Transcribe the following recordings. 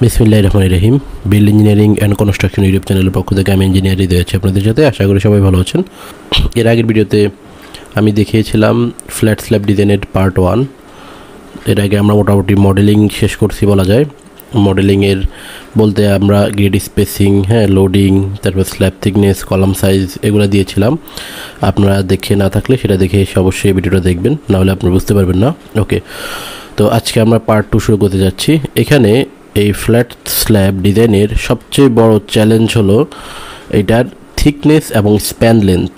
বিসমিল্লাহির রহমানির রহিম। Build engineering and construction YouTube চ্যানেলের পক্ষ থেকে আমি ইঞ্জিনিয়ার হৃদয় আছি আপনাদের সাথে। আশা করি সবাই ভালো আছেন। এর আগের ভিডিওতে আমি দেখিয়েছিলাম ফ্ল্যাট স্ল্যাব ডিজাইনের পার্ট 1। এর আগে আমরা মোটামুটি মডেলিং শেষ করছি বলা যায়। মডেলিংয়ের বলতে আমরা গ্রেড স্পেসিং, লোডিং, তারপর স্ল্যাব থিকনেস, কলাম সাইজ এগুলো দিয়েছিলাম। আপনারা দেখে না থাকলে সেটা দেখে এসে অবশ্যই এই ভিডিওটা দেখবেন, নাহলে আপনারা বুঝতে পারবেন না। ওকে, তো আজকে আমরা পার্ট 2 শুরু করতে যাচ্ছি। এখানে এই ফ্ল্যাট স্ল্যাব ডিজাইনের সবচেয়ে বড় চ্যালেঞ্জ হলো এটার থিকনেস এবং স্প্যান লেন্থ।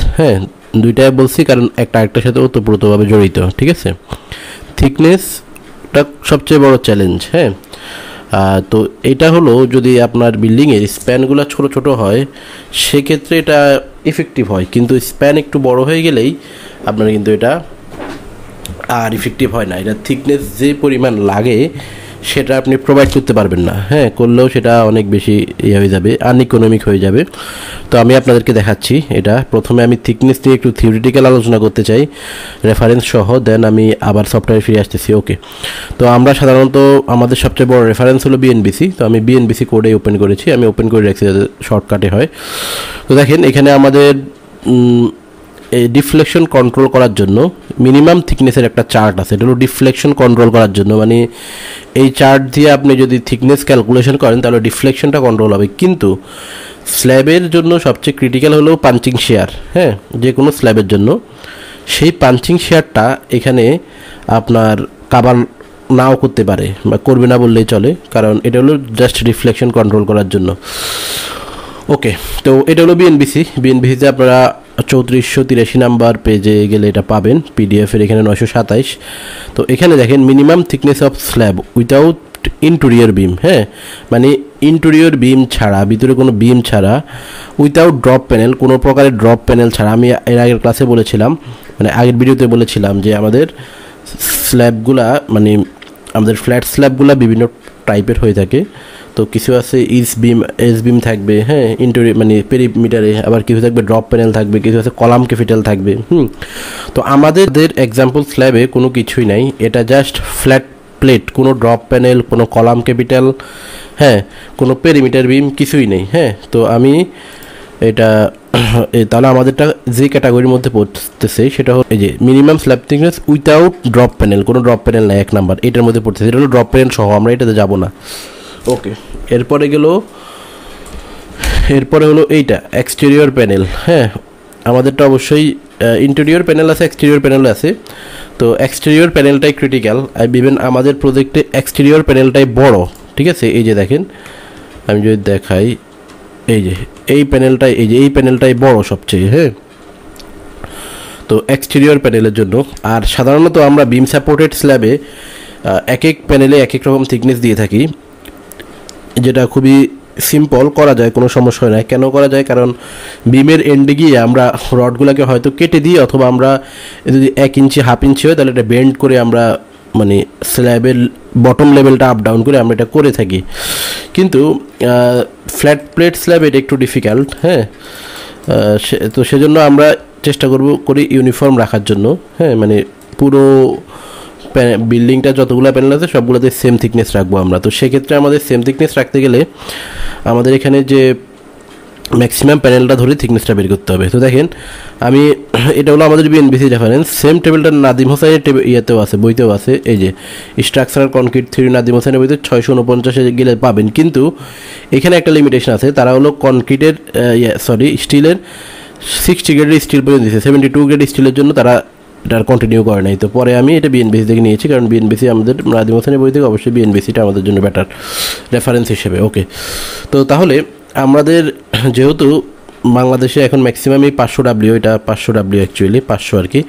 দুইটাই বলছি কারণ একটা আরেকটার সাথে ওতপ্রোতভাবে জড়িত, ঠিক আছে। থিকনেসটা সবচেয়ে বড় চ্যালেঞ্জ। তো এটা হলো যদি আপনার বিল্ডিংয়ের স্প্যানগুলো ছোট ছোট হয় সেক্ষেত্রে এটা ইফেক্টিভ হয়, কিন্তু স্প্যান একটু বড় হয়ে গেলেই আপনার কিন্তু এটা আর ইফেক্টিভ হয় না। এটা থিকনেস যে পরিমাণ লাগে সেটা আপনি প্রোভাইড করতে পারবেন না। করলেও সেটা অনেক বেশি ইয়ে হয়ে যাবে, আনইকোনমিক হয়ে যাবে। তো আমি আপনাদেরকে দেখাচ্ছি এটা। প্রথমে আমি থিকনেস নিয়ে একটু থিওরিটিক্যাল আলোচনা করতে চাই রেফারেন্স সহ, দেন আমি আবার সফটওয়্যারে ফিরে আসতেছি। ওকে, তো আমরা সাধারণত আমাদের সবচেয়ে বড় রেফারেন্স হলো বিএনবিসি। তো আমি বিএনবিসি কোডে ওপেন করেছি, আমি ওপেন করে রাখছি যাতে শর্টকাটে হয়। তো দেখেন এখানে আমাদের এই ডিফ্লেকশন কন্ট্রোল করার জন্য মিনিমাম থিকনেসের একটা চার্ট আছে। এটা হলো ডিফ্লেকশন কন্ট্রোল করার জন্য, মানে এই চার্ট দিয়ে আপনি যদি থিকনেস ক্যালকুলেশন করেন তাহলে ডিফ্লেকশনটা কন্ট্রোল হবে। কিন্তু স্ল্যাবের জন্য সবচেয়ে ক্রিটিক্যাল হলো পাঞ্চিং শেয়ার। যে কোনো স্ল্যাবের জন্য সেই পাঞ্চিং শেয়ারটা এখানে আপনার কাভার নাও করতে পারে বা করবে না বললেই চলে, কারণ এটা হলো জাস্ট ডিফ্লেকশন কন্ট্রোল করার জন্য। ওকে, তো এটা হলো বিএনবিসিতে আপনারা 3483 নাম্বার পেজে গেলে এটা পাবেন, পিডিএফের এখানে 927। তো এখানে দেখেন minimum thickness of slab without interior beam, মানে ইন্টেরিয়র বিম ছাড়া, ভিতরে কোনো বিম ছাড়া, উইথাউট ড্রপ প্যানেল, কোনো প্রকারের ড্রপ প্যানেল ছাড়া। আমি এর আগের ক্লাসে বলেছিলাম, মানে আগের ভিডিওতে বলেছিলাম যে আমাদের স্ল্যাবগুলা, মানে আমাদের ফ্ল্যাট স্ল্যাবগুলা বিভিন্ন টাইপের হয়ে থাকে। তো কিছু আছে এস বিম থাকবে, ইন্টেরিয়র মানে পেরিমিটারে, আবার কিছু থাকবে ড্রপ প্যানেল থাকবে, কিছু আছে কলাম ক্যাপিটাল থাকবে। তো আমাদের এক্সাম্পল স্ল্যাবে কোনো কিছুই নাই, এটা জাস্ট ফ্ল্যাট প্লেট, কোনো ড্রপ প্যানেল, কোনো কলাম ক্যাপিটাল, কোনো পেরিমিটার বিম কিছুই নেই। তো আমি এটা তাহলে আমাদেরটা যে ক্যাটাগরির মধ্যে পড়তেছে সেটা হলো এই যে minimum slab thickness without drop panel, কোনো ড্রপ প্যানেল নাই, 1 নাম্বার এটার মধ্যে পড়তেছে। এটা হলো ড্রপ প্যানেল সহ, আমরা এটাতে যাব না। ওকে, এরপরে হলো এইটা এক্সটেরিয়র প্যানেল। আমাদেরটা অবশ্যই ইন্টেরিয়র প্যানেল আছে, এক্সটেরিয়র প্যানেল আছে। তো এক্সটেরিয়র প্যানেলটাই ক্রিটিক্যাল। ইভেন আমাদের প্রজেক্টে এক্সটেরিয়র প্যানেলটাই বড়, ঠিক আছে। এই যে দেখেন, আমি যদি দেখাই, এই যে এই প্যানেলটাই বড় সবচেয়ে। তো এক্সটেরিয়র প্যানেলের জন্য, আর সাধারণত আমরা বিম সাপোর্টেড স্ল্যাবে এক এক প্যানেলে এক এক রকম থিকনেস দিয়ে থাকি, যেটা খুবই সিম্পল, করা যায়, কোনো সমস্যা হয় না। কেন করা যায়? কারণ বিমের এন্ডে গিয়ে আমরা রডগুলোকে হয়তো কেটে দিই, অথবা আমরা যদি 1 ইঞ্চি 1/2 ইঞ্চি হয় তাহলে এটা বেন্ড করে আমরা মানে স্ল্যাবের বটম লেভেলটা আপ ডাউন করে আমরা এটা করে থাকি। কিন্তু ফ্ল্যাট প্লেট স্ল্যাব এটা একটু ডিফিকাল্ট। তো সেজন্য আমরা চেষ্টা করি ইউনিফর্ম রাখার জন্য। মানে পুরো বিল্ডিংটা যতগুলো প্যানেল আছে সবগুলোতে সেম থিকনেস রাখবো আমরা। তো সেক্ষেত্রে আমাদের সেম থিকনেস রাখতে গেলে আমাদের এখানে যে ম্যাক্সিমাম প্যানেলটা ধরে থিকনেসটা বের করতে হবে। তো দেখেন আমি, এটা হলো আমাদের বিএনবিসি রেফারেন্স। সেম টেবিলটা নাদিম হোসেনের ইয়েতেও আছে, বইতেও আছে। এই যে স্ট্রাকচারাল কনক্রিট থিওরি নাদিম হোসেনের বইতে 649 গেলে পাবেন। কিন্তু এখানে একটা লিমিটেশন আছে, তারা হলো কনক্রিটের স্টিলের 60 গ্রেডের স্টিল পর্যন্ত দিয়েছে, 72 গ্রেড স্টিলের জন্য তারা এটা কন্টিনিউ করে নাই। তো পরে আমি এটা বিএনবিসি থেকে নিয়েছি, কারণ বিএনবিসি আমাদের নাদিম হোসেনের বই থেকে অবশ্যই বিএনবিসিটা আমাদের জন্য বেটার রেফারেন্স হিসেবে। ওকে, তো তাহলে আমাদের যেহেতু বাংলাদেশে এখন ম্যাক্সিমামই 500W, এটা 500W অ্যাকচুয়ালি 500 আর কি,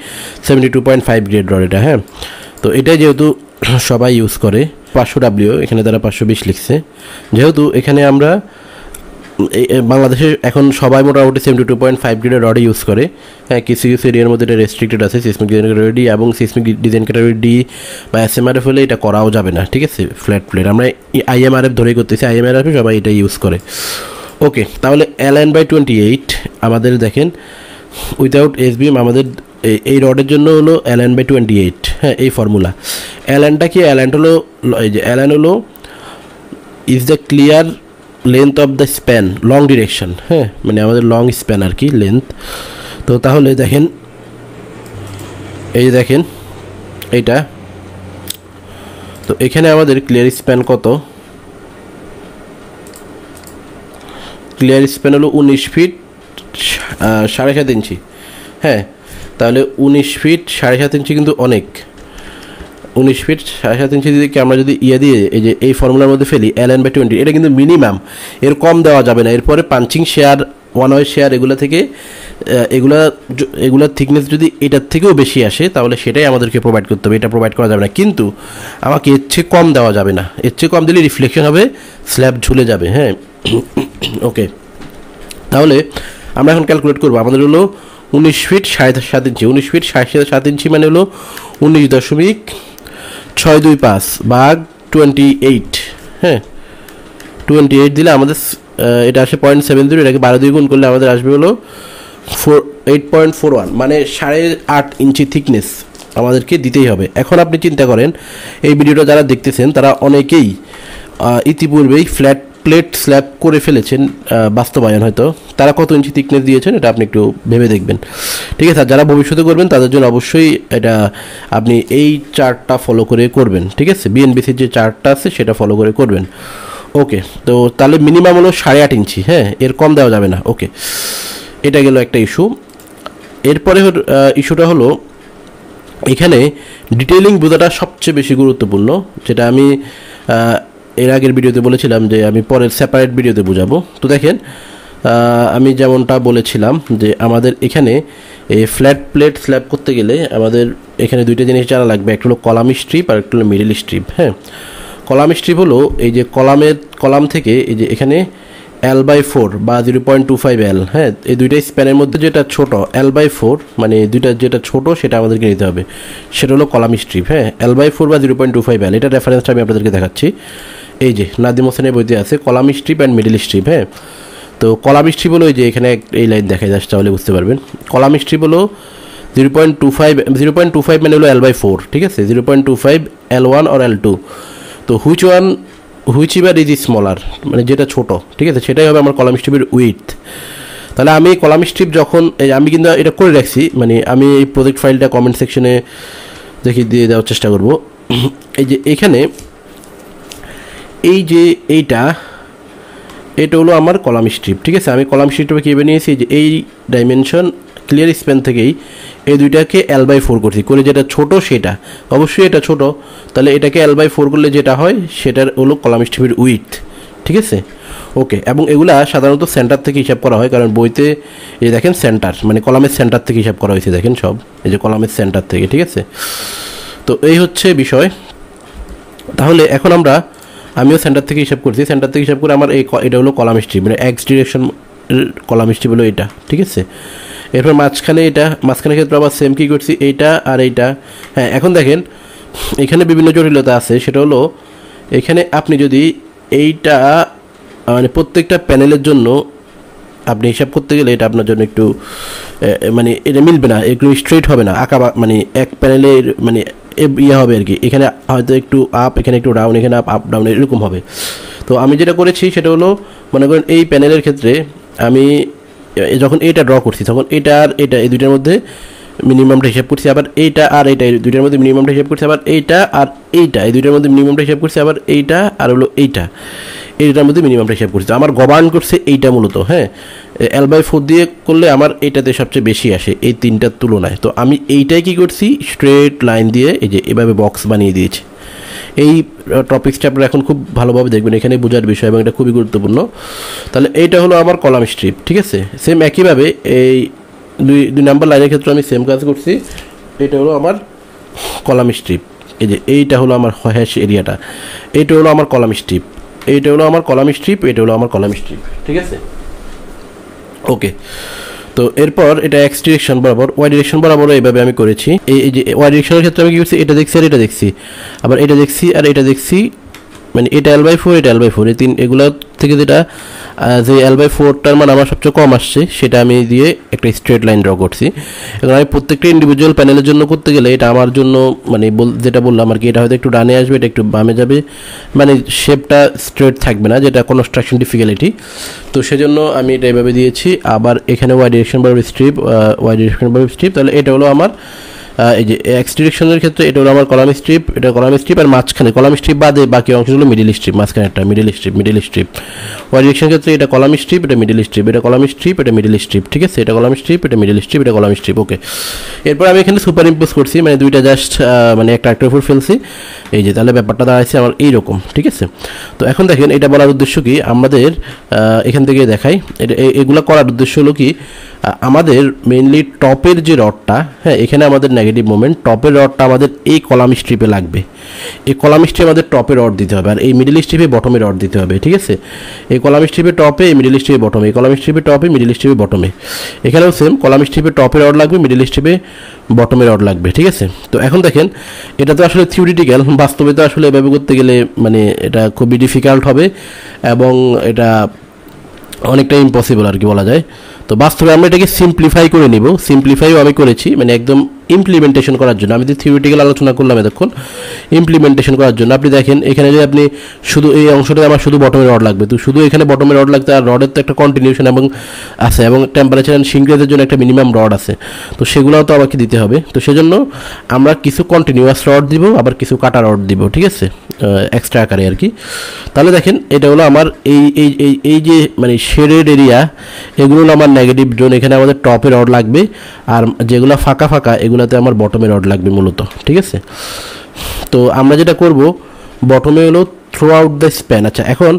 72.5 গ্রেড রড এটা। তো এটাই যেহেতু সবাই ইউজ করে 500W, এখানে তারা 520 লিখছে। যেহেতু এখানে আমরা বাংলাদেশে এখন সবাই মোটামুটি 72.5 গ্রেডের রড ইউজ করে। কিছু এরিয়ার মধ্যে এটা রেস্ট্রিক্টেড আছে, সিসমিক ডিজাইন ক্যাটাগরি ডি এবং সিসমিক ডিজাইন ক্যাটাগরি ডি বা এসএমআরএফ হলে এটা করাও যাবে না, ঠিক আছে। ফ্ল্যাট প্লেট আমরা আইএমআরএফ ধরেই করতেছি, আইএমআরএফে সবাই এটা ইউজ করে। ওকে, তাহলে LN/28 আমাদের দেখেন উইথাউট এসবিএম আমাদের এই রডের জন্য হলো LN/28। এই ফর্মুলা। LN টা কি? LN হলো এই যে LN হলো is the clear length of the span, long direction, হ্যাঁ মানে আমাদের লং স্প্যান আর কি লেন্থ। তো তাহলে দেখেন, এই দেখেন এইটা, তো এখানে আমাদের ক্লিয়ার স্প্যান কত, ক্লিয়ার স্প্যান হলো 19 ফিট 7.5 ইঞ্চি। হ্যাঁ তাহলে 19 ফিট 7.5 ইঞ্চি কিন্তু অনেক। 19 ফিট 7.5 ইঞ্চি দিকে আমরা যদি দিয়ে এই যে এই ফর্মুলার মধ্যে ফেলি ln/20, এটা কিন্তু মিনিমাম, এর কম দেওয়া যাবে না। এরপরে punching share, one way share, এগুলো থেকে এগুলার থিকনেস যদি এটার থেকেও বেশি আসে তাহলে সেটাই আমাদেরকে প্রোভাইড করতে হবে, এটা প্রোভাইড করা যাবে না। কিন্তু আমাকে এর চেয়ে কম দেওয়া যাবে না, এর চেয়ে কম দিলে রিফ্লেকশন হবে, স্ল্যাব ঝুলে যাবে। হ্যাঁ ওকে, তাহলে আমরা এখন ক্যালকুলেট করবো। আমাদের হলো 19 ফিট 7.5 ইঞ্চি, 19 ফিট 7.5 ইঞ্চি মানে হলো 19.625 ভাগ 28। হ্যাঁ 28 দিলে আমাদের এটা আসে 0.70, এটাকে 12 দিয়ে গুণ করলে আমাদের আসবে হলো 8.41, মানে 8.5 ইঞ্চি থিকনেস আমাদেরকে দিতেই হবে। এখন আপনি চিন্তা করেন, এই ভিডিওটা যারা দেখতেছেন তারা অনেকেই ইতিপূর্বেই ফ্ল্যাট প্লেট স্ল্যাব করে ফেলেছেন বাস্তবায়ন, হয়তো তারা কত ইঞ্চি থিকনেস দিয়েছেন এটা আপনি একটু ভেবে দেখবেন, ঠিক আছে? আর যারা ভবিষ্যতে করবেন তাদের জন্য অবশ্যই এটা আপনি এই চার্টটা ফলো করে করবেন, ঠিক আছে? বিএনবিসির যে চার্টটা আছে সেটা ফলো করে করবেন। ওকে, তো তাহলে মিনিমাম হলো 8.5 ইঞ্চি, হ্যাঁ এর কম দেওয়া যাবে না। ওকে, এটা গেল একটা ইস্যু। এরপরে ইস্যুটা হলো এখানে ডিটেইলিং বোঝাটা সবচেয়ে বেশি গুরুত্বপূর্ণ, যেটা আমি এর আগের ভিডিওতে বলেছিলাম যে আমি পরের সেপারেট ভিডিওতে বোঝাবো। তো দেখেন, আমি যেমনটা বলেছিলাম যে আমাদের এখানে এই ফ্ল্যাট প্লেট স্ল্যাব করতে গেলে আমাদের এখানে দুইটা জিনিস জানা লাগবে, একটা হলো কলাম স্ট্রিপ আর একটা হলো মিডল স্ট্রিপ। হ্যাঁ, কলাম স্ট্রিপ হলো এই যে কলাম থেকে এই যে এখানে L/4 বা 0.25 L, হ্যাঁ এই দুইটা স্প্যানের মধ্যে যেটা ছোট L/4, মানে দুইটা যেটা ছোট সেটা আমাদেরকে নিতে হবে, সেটা হলো কলাম স্ট্রিপ। হ্যাঁ, L/4 বা 0.25 L, এটা রেফারেন্সটা আমি আপনাদেরকে দেখাচ্ছি। এই যে নাদিম হোসেনের বইতে আছে column strip and middle strip. হ্যাঁ, তো কলাম স্ট্রিপ হলো এই যে এখানে এই লাইন দেখা যাচ্ছে, তাহলে বুঝতে পারবেন। কলাম স্ট্রিপ হলো 0.25 মানে হলো L/4, ঠিক আছে? 0.25 L1 or L2, তো হুইচ ইভার ইজ স্মলার, মানে যেটা ছোট, ঠিক আছে, সেটাই হবে আমার কলাম স্ট্রিপের উইডথ। তাহলে আমি কলাম স্ট্রিপ যখন আমি কিন্তু এটা করে রাখছি, মানে আমি এই প্রজেক্ট ফাইলটা কমেন্ট সেকশনে দিয়ে দেওয়ার চেষ্টা করব। এই যে এখানে এই যে এটা হলো আমার কলাম স্ট্রিপ, ঠিক আছে? আমি কলাম স্ট্রিপটা কীভাবে নিয়েছি, যে এই ডাইমেনশন ক্লিয়ার স্প্যান থেকেই এই দুইটাকে L/4 করছি, করে যেটা ছোট সেটা, অবশ্যই এটা ছোট, তাহলে এটাকে L/4 করলে যেটা হয় সেটার হলো কলাম স্ট্রিপের উইডথ, ঠিক আছে? ওকে, এবং এগুলা সাধারণত সেন্টার থেকে হিসাব করা হয়, কারণ বইতে এই দেখেন সেন্টার, মানে কলামের সেন্টার থেকে হিসাব করা হয়েছে, দেখেন সব এই যে কলামের সেন্টার থেকে, ঠিক আছে? তো এই হচ্ছে বিষয়। তাহলে এখন আমিও সেন্টার থেকে হিসাব করছি, সেন্টার থেকে হিসাব করে আমার এটা হলো কলাম স্ট্রিপ, মানে এক্স ডিরেকশন কলাম স্ট্রিপ হলো এটা, ঠিক আছে? এরপর মাঝখানে ক্ষেত্রে আবার সেম কী করছি, এইটা আর এইটা। হ্যাঁ, এখন দেখেন এখানে বিভিন্ন জটিলতা আছে, সেটা হলো এখানে আপনি যদি এইটা মানে প্রত্যেকটা প্যানেলের জন্য আপনি হিসাব করতে গেলে এটা আপনার জন্য একটু মানে এটা মিলবে না, একটু স্ট্রেট হবে না, মানে এক প্যানেলের মানে ইয়ে হবে আর কি, এখানে হয়তো একটু আপ, এখানে একটু ডাউন, এখানে আপ ডাউন এরকম হবে। তো আমি যেটা করেছি সেটা হলো, মনে করেন এই প্যানেলের ক্ষেত্রে আমি যখন এইটা ড্র করছি তখন এটা আর এটা এই দুইটার মধ্যে মিনিমামটা হিসাব করছি, আবার এইটা আর এইটা এই দুইটার মধ্যে মিনিমামটা হিসাব করছি, আবার এইটা আর এইটা এই দুইটার মধ্যে মিনিমামটা হিসাব করছি, আবার এইটা আর হলো এইটার মধ্যে মিনিমামটা হিসাব করছি। আমার গভর্ন করছে এইটা মূলত। হ্যাঁ, L/4 দিয়ে করলে আমার এইটাতে সবচেয়ে বেশি আসে এই তিনটার তুলনায়। তো আমি এইটাই কী করছি, স্ট্রেট লাইন দিয়ে এই যে এভাবে বক্স বানিয়ে দিয়েছি। এই টপিক্সটা আপনারা এখন খুব ভালোভাবে দেখবেন, এখানে বোঝার বিষয় এবং এটা খুবই গুরুত্বপূর্ণ। তাহলে এইটা হলো আমার কলাম স্ট্রিপ, ঠিক আছে? সেম একইভাবে এই দুই নাম্বার লাইনের ক্ষেত্রে আমি সেম কাজ করছি, এটা হলো আমার কলাম স্ট্রিপ। এই যে এইটা হলো আমার হ্যাশ এরিয়াটা, এইটা হলো আমার কলাম স্ট্রিপ, এইটা হলো আমার কলাম স্ট্রিপ, এটা হলো আমার কলাম স্ট্রিপ, ঠিক আছে? ওকে, তো এরপর এটা এক্স ডিরেকশন বরাবর, ওয়াই ডিরেকশন বরাবর এইভাবে আমি করেছি। এই যে ওয়াই ডিরেকশনের ক্ষেত্রে আমি কী করছি, এটা দেখছি আর এটা দেখছি, আবার এটা দেখছি আর এটা দেখছি, মানে এটা L/4, এটা L/4, এই এগুলো থেকে যেটা যে L/4টার মান আমার সবচেয়ে কম আসছে সেটা আমি দিয়ে একটা স্ট্রেট লাইন ড্র করছি। এখন আমি প্রত্যেকটা ইন্ডিভিজুয়াল প্যানেলের জন্য করতে গেলে এটা আমার জন্য মানে যেটা বললাম আর কি, এটা হয়তো একটু ডানে আসবে, এটা একটু বামে যাবে, মানে শেপটা স্ট্রেট থাকবে না, যেটা কনস্ট্রাকশন ডিফিকাল্টি। তো সেজন্য আমি এটা এভাবে দিয়েছি। আবার এখানে ওয়াই ডিরেকশন বারবার স্ট্রিপ, তাহলে এটা হলো আমার এই যে এক্স ডিরেকশনের ক্ষেত্রে এটা হলো আমার কলাম স্ট্রিপ, এটা কলাম স্ট্রিপ, আর মাঝখানে কলাম স্ট্রিপ বাদে বাকি অংশগুলো মিডিল স্ট্রিপ, মাঝখানে একটা মিডিল স্ট্রিপ। ওয়াই ডিরেকশনের ক্ষেত্রে এটা কলাম স্ট্রিপ, এটা মিডিল স্ট্রিপ, এটা কলাম স্ট্রিপ, এটা মিডিল স্ট্রিপ, ঠিক আছে, এটা কলাম স্ট্রিপ, এটা মিডিল স্ট্রিপ, এটা কলাম স্ট্রিপ। ওকে, এরপর আমি এখানে সুপার ইম্পোজ করছি, মানে দুইটা জাস্ট মানে একটা আরেকটার উপর ফেলছি, এই যে, তাহলে ব্যাপারটা দাঁড়াচ্ছে আমার এইরকম, ঠিক আছে। তো এখন দেখেন এটা বলার উদ্দেশ্য কি আমাদের, এখান থেকে দেখাই, এগুলো করার উদ্দেশ্য হলো কি আমাদের মেইনলি টপের যে রডটা, হ্যাঁ, এখানে আমাদের নেগেটিভ মোমেন্ট, টপের রডটা আমাদের এই কলাম স্ট্রিপে লাগবে, এই কলাম স্ট্রিপে আমাদের টপে রড দিতে হবে, আর এই মিডিল স্ট্রিপে বটমে রড দিতে হবে, ঠিক আছে। এই কলাম স্ট্রিপে টপে, এই মিডিল স্ট্রিপে বটমে, এই কলাম স্ট্রিপে টপে, মিডিল স্ট্রিপে বটমে। এখানেও সেম, কলাম স্ট্রিপে টপে রড লাগবে, মিডিল স্ট্রিপে বটমে রড লাগবে, ঠিক আছে। তো এখন দেখেন এটা তো আসলে থিওরিটিক্যাল, বাস্তবে তো আসলে এভাবে করতে গেলে মানে এটা খুবই ডিফিকাল্ট হবে এবং এটা অনেকটা ইম্পসিবল আর কি বলা যায়। তো বাস্তবে আমরা এটাকে সিম্পলিফাই করে নিব, সিম্পলিফাইও আমি করেছি, মানে একদম ইমপ্লিমেন্টেশন করার জন্য। আমি যে থিওরিটিক্যাল আলোচনা করলাম এতক্ষণ, ইমপ্লিমেন্টেশন করার জন্য আপনি দেখেন এখানে যে আপনি শুধু এই অংশটায় আমার শুধু বটমের রড লাগবে, তো শুধু এখানে বটমের রড লাগবে, আর রডের তো একটা কন্টিনিউশন এবং আছে, এবং টেম্পারেচার অ্যান্ড সিঙ্কগ্রেজের জন্য একটা মিনিমাম রড আছে, তো সেগুলোও তো আমাকে দিতে হবে। তো সেজন্য আমরা কিছু কন্টিনিউয়াস রড দিব, আবার কিছু কাটা রড দিব, ঠিক আছে, এক্সট্রা আকারে আর কি। তাহলে দেখেন এটা হলো আমার এই যে মানে শেডেড এরিয়া, এগুলো হলো আমার নেগেটিভ জোন, এখানে আমাদের টপে রড লাগবে, আর যেগুলো ফাঁকা ফাঁকা এগুলোতে আমার বটমে রড লাগবে মূলত, ঠিক আছে। তো আমরা যেটা করব বটমে হলো থ্রু আউট দ্য স্প্যান। আচ্ছা, এখন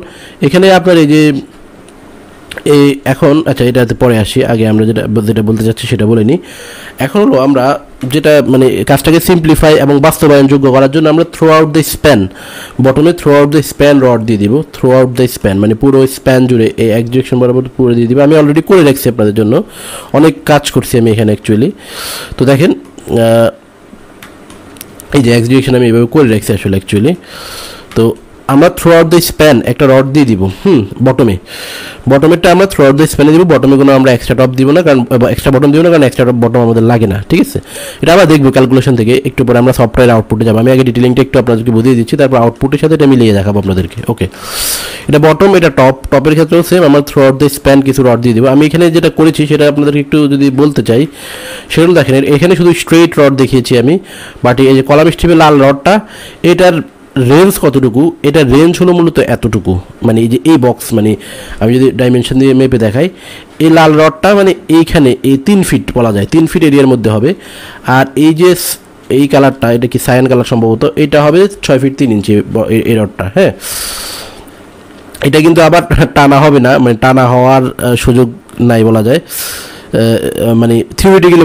এখানে আপনার এই যে এখন আচ্ছা এটাতে পরে আসি, আগে আমরা যেটা বলতে চাচ্ছি সেটা বলে নিই। এখন হলো আমরা যেটা মানে কাজটাকে সিম্পলিফাই এবং বাস্তবায়নযোগ্য করার জন্য আমরা থ্রু আউট দ্য স্প্যান, বটমে throughout the span rod দিয়ে দিব, থ্রু আউট দ্য স্প্যান মানে পুরো স্প্যান জুড়ে এই এক ডিরেকশন বরাবর পুরো দিয়ে দিব। আমি অলরেডি করে রাখছি আপনাদের জন্য, অনেক কাজ করছি আমি এখানে অ্যাকচুয়ালি। তো দেখেন এই যে এক্স ডিরেকশন আমি এভাবে করে রাখছি আসলে অ্যাকচুয়ালি। তো আমরা থ্রু আউট দ্য স্প্যান একটা রড দিয়ে দিব বটমেরটা আমরা থ্রু আউট দ্য স্প্যানে দিব, বটমে কোনো আমরা এক্সট্রা টপ দিব না, কারণ এক্সট্রা বটম দিব না, কারণ এক্সট্রা টপ বটম আমাদের লাগে না, ঠিক আছে। এটা আমরা দেখবো ক্যালকুলেশন থেকে একটু পরে, আমরা সফটওয়্যার আউটপুটে যাবো। আমি আগে ডিটেলিংটা একটু আপনাদেরকে বুঝিয়ে দিচ্ছি, তারপর আউটপুটের সাথে এটা মিলিয়ে দেখাবো আপনাদেরকে। ওকে, এটা বটম, এটা টপের ক্ষেত্রেও সেম, আমরা থ্রু আউট দ্য স্প্যান কিছু রড দিয়ে দেবো। আমি এখানে যেটা করেছি সেটা আপনাদেরকে একটু যদি বলতে চাই, সেরকম দেখেন এখানে শুধু স্ট্রেইট রড দেখিয়েছি আমি, বাট এই যে কলাম স্ট্রিপের লাল রডটা, এটার রেঞ্জ কতটুকু, এটা রেঞ্জ হলো মূলত এতটুকু, মানে এই যে এই বক্স, মানে আমি যদি ডাইমেনশন দিয়ে মেপে দেখাই, এই লাল রডটা মানে এইখানে এই 3 ফিট বলা যায়, 3 ফিট এরিয়ার মধ্যে হবে। আর এই যে এই কালারটা, এটা কি সায়ান কালার সম্ভবত, এটা হবে 6 ফিট 3 ইঞ্চি এই রডটা, হ্যাঁ। এটা কিন্তু আবার টানা হবে না, মানে টানা হওয়ার সুযোগ নাই বলা যায়, মানে থিওরিটিক্যালি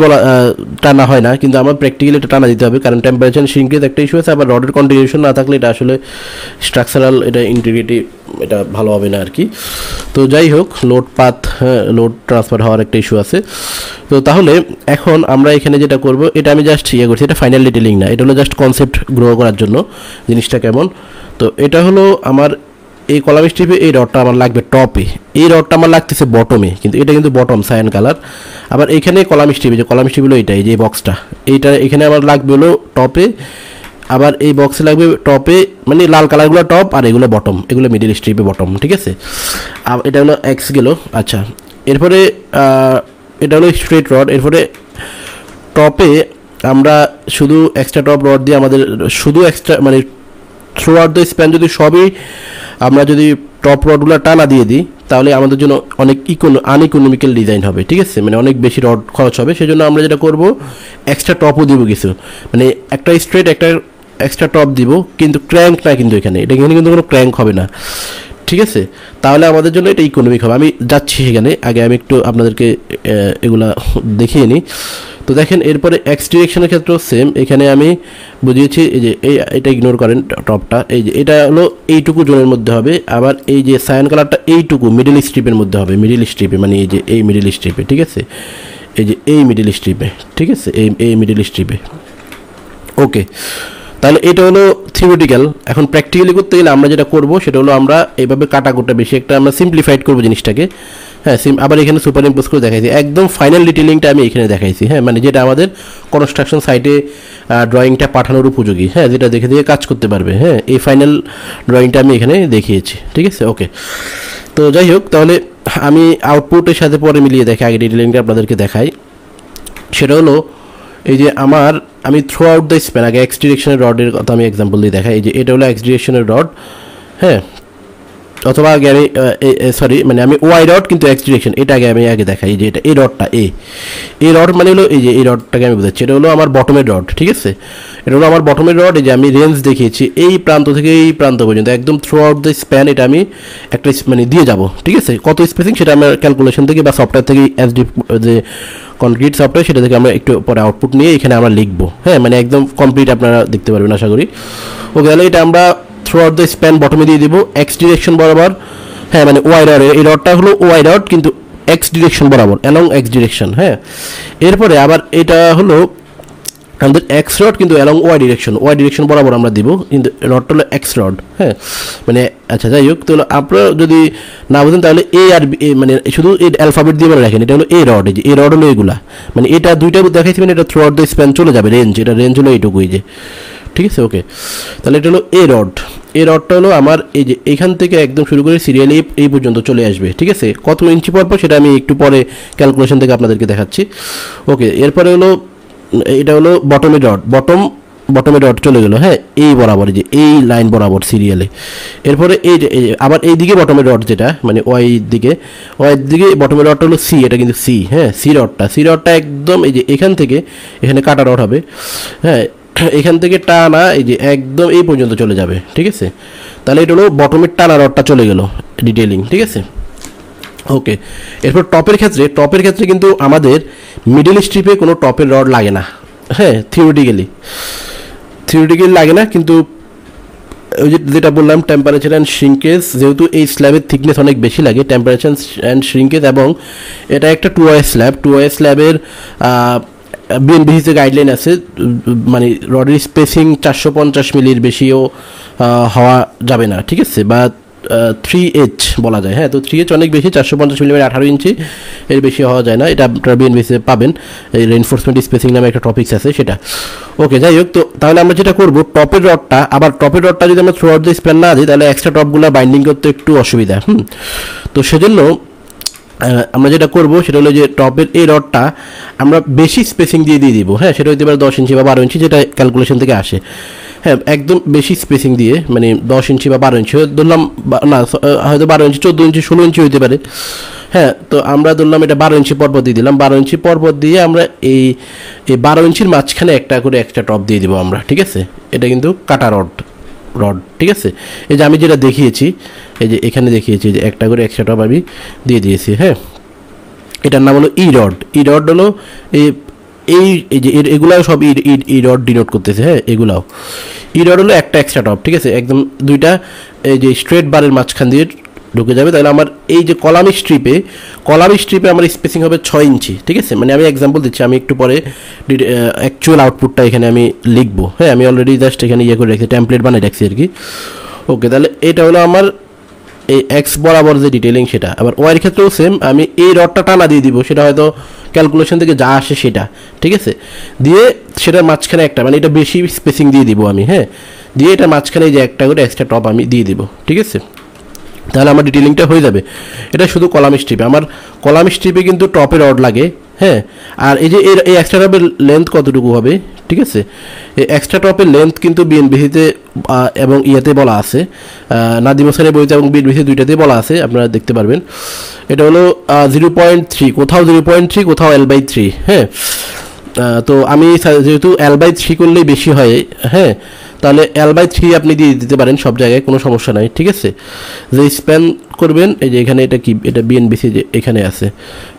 টানা হয় না, কিন্তু আমার প্র্যাকটিক্যালি এটা টানা দিতে হবে, কারণ টেম্পারেচার সিঙ্কেজ একটা ইস্যু আছে, আবার রডের কন্টিনিউশন না থাকলে এটা আসলে স্ট্রাকচারাল এটা ইন্টিগ্রিটি এটা ভালো হবে না আর কি। তো যাই হোক, লোড ট্রান্সফার হওয়ার একটা ইস্যু আছে। তো তাহলে এখন আমরা এখানে যেটা করব, এটা আমি জাস্ট করছি, এটা ফাইনাল ডিটেলিং না, এটা হলো জাস্ট কনসেপ্ট গ্রো করার জন্য জিনিসটা কেমন। তো এটা হলো আমার এই কলাম স্ট্রিপে এই রডটা আমার লাগবে টপে, এই রডটা আমার লাগতেছে বটমে, কিন্তু এটা কিন্তু বটম সায়ান কালার। আবার এখানে কলাম স্ট্রিপে, যে কলাম স্ট্রিপ হলো এইটা, এই যে বক্সটা, এইটা এখানে আমার লাগবে হলো টপে, আবার এই বক্সে লাগবে টপে, মানে লাল কালারগুলো টপ আর এগুলো বটম, এগুলো মিডিল স্ট্রিপে বটম, ঠিক আছে। আর এটা হলো এক্স গেল। আচ্ছা, এরপরে এটা হলো স্ট্রেট রড, এরপরে টপে আমরা শুধু এক্সট্রা টপ রড দিয়ে আমাদের শুধু এক্সট্রা মানে থ্রু আউট দ্য স্প্যান যদি সবই আমরা যদি টপ রডগুলো টানা দিয়ে দিই, তাহলে আমাদের জন্য অনেক আনইকোনমিক্যাল ডিজাইন হবে, ঠিক আছে, মানে অনেক বেশি রড খরচ হবে। সেজন্য আমরা যেটা করব, এক্সট্রা টপও দিব কিছু, মানে একটা স্ট্রেট একটা এক্সট্রা টপ দিব, কিন্তু ক্র্যাঙ্ক না, কিন্তু এখানে কিন্তু কোনো ক্র্যাঙ্ক হবে না, ঠিক আছে। তাহলে আমাদের জন্য এটা ইকোনমিক হবে। আমি যাচ্ছি সেখানে, আগে আমি একটু আপনাদেরকে এগুলা দেখিয়ে নিই। তো দেখেন এরপরে এক্স ডিরেকশনের ক্ষেত্রেও সেম, এখানে আমি বুঝিয়েছি এই যে এটা ইগনোর করেন টপটা, এই যে এটা হলো এইটুকু জোনের মধ্যে হবে, আবার এই যে সায়ান কালারটা এইটুকু মিডিল স্ট্রিপের মধ্যে হবে, মিডিল স্ট্রিপে মানে এই যে এই মিডিল স্ট্রিপে, ঠিক আছে, এই যে এই মিডিল স্ট্রিপে, ঠিক আছে, এই মিডিল স্ট্রিপে। ওকে, তাহলে এটা হলো থিওরিটিক্যাল। এখন প্র্যাকটিক্যালি করতে গেলে আমরা যেটা করব সেটা হলো আমরা এইভাবে কাটাকুটা বেশি একটা আমরা সিম্পলিফাইড করবো জিনিসটাকে। হ্যাঁ, আবার এখানে সুপার ইম্পোজ করে দেখাইছি, একদম ফাইনাল ডিটেলিংটা আমি এখানে দেখাইছি। হ্যাঁ, মানে যেটা আমাদের কনস্ট্রাকশন সাইটে ড্রয়িংটা পাঠানোর উপযোগী, হ্যাঁ, যেটা দেখে দেখে কাজ করতে পারবে। হ্যাঁ, এই ফাইনাল ড্রয়িংটা আমি এখানে দেখিয়েছি, ঠিক আছে। ওকে, তো যাই হোক, তাহলে আমি আউটপুটের সাথে পরে মিলিয়ে দেখি, আগে ডিটেলিংটা আপনাদেরকে দেখাই। সেটা হলো এই যে আমি থ্রু আউট দ্য স্প্যান, আগে এক্স ডিরেকশনের রডের কথা আমি এক্সাম্পল দিয়ে দেখাই। এই যে এটা হলো এক্স ডিরেকশনের রড, হ্যাঁ, অথবা আগে আমি সরি মানে আমি ওয়াই রড কিন্তু এক্স ডিরেকশন, এটা আগে দেখাই। যে এটা এই রডটা এই রড মানে হলো এই যে এই রডটাকে আমি বোঝাচ্ছি, এটা হলো আমার বটমের রড, ঠিক আছে। এটা হলো আমার বটমের রড। এই যে আমি রেঞ্জ দেখিয়েছি এই প্রান্ত থেকে এই প্রান্ত পর্যন্ত একদম থ্রু আউট দ্য স্প্যান, এটা আমি একটা মানে দিয়ে যাব, ঠিক আছে। কত স্পেসিং সেটা আমার ক্যালকুলেশন থেকে বা সফটওয়্যার থেকে এসডি যে কনক্রিট সফটওয়্যার সেটা থেকে আমরা একটু পরে আউটপুট নিয়ে এখানে আমরা লিখবো। হ্যাঁ, মানে একদম কমপ্লিট আপনারা দেখতে পারবেন আশা করি। ওকে, তাহলে এটা আমরা থ্রু আউট দ্য স্প্যান বটমে দিয়ে দিব এক্স ডিরেকশন বরাবর। হ্যাঁ, মানে ওয়াই রড, এই রডটা হলো ওয়াই রড কিন্তু এক্স ডিরেকশন বরাবর, অ্যালং এক্স ডিরেকশন। হ্যাঁ, এরপরে আবার এটা হলো আমাদের এক্স রড কিন্তু অ্যালং ওয়াই ডিরেকশন বরাবর আমরা দিব, কিন্তু রডটা হলো এক্স রড। হ্যাঁ, মানে আচ্ছা যাই হোক, তাহলে আপনারা যদি না বুঝেন তাহলে এ আর বি মানে শুধু এই অ্যালফাবেট দিয়ে মানে রাখেন। এটা হলো এ রড, এই যে এ রড হলো এগুলা, মানে এটা দুইটা দেখাইছি, মানে এটা থ্রু আউট দ্য স্প্যান চলে যাবে রেঞ্জ, এটা রেঞ্জ হলো এইটুকুই যে, ঠিক আছে। ওকে, তাহলে এটা হলো এ রড। এই রডটা হলো আমার এই যে এখান থেকে একদম শুরু করে সিরিয়ালি এই পর্যন্ত চলে আসবে, ঠিক আছে। কত ইঞ্চি পর সেটা আমি একটু পরে ক্যালকুলেশন থেকে আপনাদেরকে দেখাচ্ছি। ওকে, এরপরে হলো এটা হলো বটমের রড, বটমের রড চলে গেল, হ্যাঁ, এই বরাবর, যে এই লাইন বরাবর সিরিয়ালে। এরপরে এই যে আবার এই দিকে বটমের রড যেটা মানে ওয়াই দিকে বটমের রডটা হলো সি, এটা কিন্তু সি। হ্যাঁ, সি রডটা একদম এই যে এখান থেকে এখানে কাটা রড হবে। হ্যাঁ, এখান থেকে টানা এই যে একদম এই পর্যন্ত চলে যাবে, ঠিক আছে। তাহলে এটা হলো বটমের টানা রডটা চলে গেল ডিটেলিং, ঠিক আছে। ওকে, এরপর টপের ক্ষেত্রে কিন্তু আমাদের মিডল স্ট্রিপে কোনো টপের রড লাগে না। হ্যাঁ, থিওরিটিক্যালি লাগে না, কিন্তু ওই যেটা বললাম টেম্পারেচার অ্যান্ড শ্রিঙ্কেজ, যেহেতু এই স্ল্যাবের থিকনেস অনেক বেশি লাগে, টেম্পারেচার অ্যান্ড শ্রিঙ্কেজ, এবং এটা একটা 2 স্ল্যাবের বিএনবিসিতে গাইডলাইন আছে, মানে রডের স্পেসিং 450 মিলির বেশিও হওয়া যাবে না, ঠিক আছে, বা 3H বলা যায়। হ্যাঁ, তো 3H অনেক বেশি, 450 মিলি 18 ইঞ্চি, এর বেশি হওয়া যায় না। এটা আপনারা বিএনবিসিতে পাবেন, এই রেইনফোর্সমেন্ট স্পেসিং নামে একটা টপিকস আছে সেটা। ওকে, যাই হোক, তো তাহলে আমরা যেটা করবো টপের রডটা যদি আমরা থ্রু আউট দ্য স্প্যান না দিই তাহলে এক্সট্রা টপগুলো বাইন্ডিং করতে একটু অসুবিধা। তো সেজন্য আমরা যেটা করবো সেটা হলো যে টপের এই রডটা আমরা বেশি স্পেসিং দিয়ে দিব। হ্যাঁ, সেটা হতে পারে 10 ইঞ্চি বা 12 ইঞ্চি, যেটা ক্যালকুলেশন থেকে আসে। হ্যাঁ, একদম বেশি স্পেসিং দিয়ে, মানে 10 ইঞ্চি বা 12 ইঞ্চি ধরলাম, না হয়তো 12 ইঞ্চি, 14 ইঞ্চি, 16 ইঞ্চি হতে পারে। হ্যাঁ, তো আমরা ধরলাম এটা 12 ইঞ্চি পরপর দিয়ে দিলাম। 12 ইঞ্চি পরপর দিয়ে আমরা এই 12 ইঞ্চির মাঝখানে একটা করে এক্সট্রা টপ দিয়ে দিব আমরা, ঠিক আছে। এটা কিন্তু কাটা রড, ঠিক আছে। এই যে আমি যেটা দেখিয়েছি, এই যে এখানে দেখিয়েছি যে একটা করে এক্সট্রা টপ আমি দিয়ে দিয়েছি। হ্যাঁ, এটার নাম হলো ই রড হলো এই যে এগুলাও সব ই রড ডিনোট করতেছে। হ্যাঁ, এগুলাও ই রড হলো একটা এক্সট্রা টপ, ঠিক আছে, একদম দুইটা এই যে স্ট্রেট বারের মাঝখান দিয়ে ঢুকে যাবে। তাহলে আমার এই যে কলামি স্ট্রিপে আমার স্পেসিং হবে 6 ইঞ্চি, ঠিক আছে। মানে আমি এক্সাম্পল দিচ্ছি, আমি একটু পরে অ্যাকচুয়াল আউটপুটটা এখানে আমি লিখবো। হ্যাঁ, আমি অলরেডি জাস্ট এখানে করে রাখছি, টেমপ্লেট বানিয়ে রাখছি আর কি। ওকে, তাহলে এটা হলো আমার এই এক্স বরাবর যে ডিটেলিং সেটা। আবার ওয়াইয়ের ক্ষেত্রেও সেম, আমি এই রডটা টানা দিয়ে দিব, সেটা হয়তো ক্যালকুলেশন থেকে যা আসে সেটা, ঠিক আছে, দিয়ে সেটার মাঝখানে একটা মানে এটা বেশি স্পেসিং দিয়ে দিব আমি। হ্যাঁ, দিয়ে এটা মাঝখানে যে একটা করে এক্সট্রা টপ আমি দিয়ে দিব, ঠিক আছে। তাহলে আমার ডিটেলিংটা হয়ে যাবে। এটা শুধু কলাম স্ট্রিপে কিন্তু টপে রড লাগে। হ্যাঁ, আর এই যে এই এক্সট্রা টপের লেন্থ কতটুকু হবে, ঠিক আছে। এই এক্সট্রা টপের লেন্থ কিন্তু বিএনবিসিতে এবং ইয়েতে বলা আছে, নাদিম হোসেনের বইতে এবং বিএনবিসি দুইটাতেই বলা আছে, আপনারা দেখতে পারবেন। এটা হলো 0.3, কোথাও 0.3, কোথাও L/3। হ্যাঁ, তো আমি যেহেতু L/3 করলেই বেশি হয়, হ্যাঁ, তাহলে L/3 আপনি দিয়ে দিতে পারেন সব জায়গায়, কোনো সমস্যা নাই, ঠিক আছে। যে স্প্যান করবেন, এই যে এখানে এটা কি, এটা বিএনবিসি যে এখানে আছে।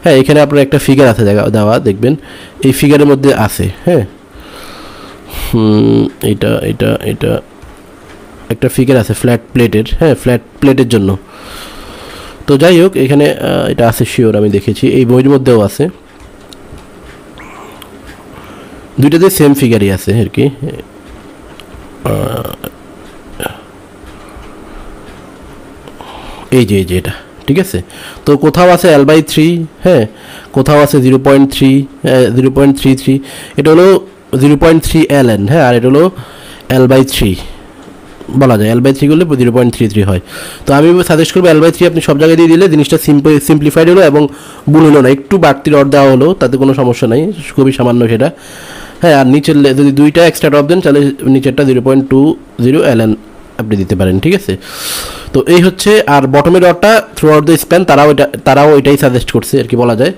হ্যাঁ, এখানে আপনার একটা ফিগার আছে দেওয়া, দেখবেন এই ফিগারের মধ্যে আছে। হ্যাঁ, এটা একটা ফিগার আছে ফ্ল্যাট প্লেটের। হ্যাঁ, ফ্ল্যাট প্লেটের জন্য। তো যাই হোক, এখানে এটা আছে শিওর, আমি দেখেছি এই বইয়ের মধ্যেও আছে, দুইটাতে সেম ফিগারই আছে আর কি। এই যে এটা, ঠিক আছে। তো কোথাও আছে L/3, হ্যাঁ, কোথাও আছে 0.3, 0.33, এটা হলো 0.3 ln, হ্যাঁ, আর এটা হলো L/3 বলা যায়। L/3 করলে 0.33 হয়। তো আমি সাজেস্ট করবো L/3 আপনি সব জায়গায় দিয়ে দিলে জিনিসটা সিম্পলিফাইড হলো এবং ভুল হলো না, একটু বাড়তি রড দেওয়া হলো, তাতে কোনো সমস্যা নাই, খুবই সামান্য সেটা, হ্যাঁ। আর নিচের যদি দুইটা এক্সট্রা ড্রপ দেন তাহলে নিচেরটা 0.20 ln আপনি দিতে পারেন, ঠিক আছে। তো এই হচ্ছে, আর বটমের রডটা থ্রু আউট দ্য স্প্যান তারাও এটাই সাজেস্ট করছে আর কি বলা যায়।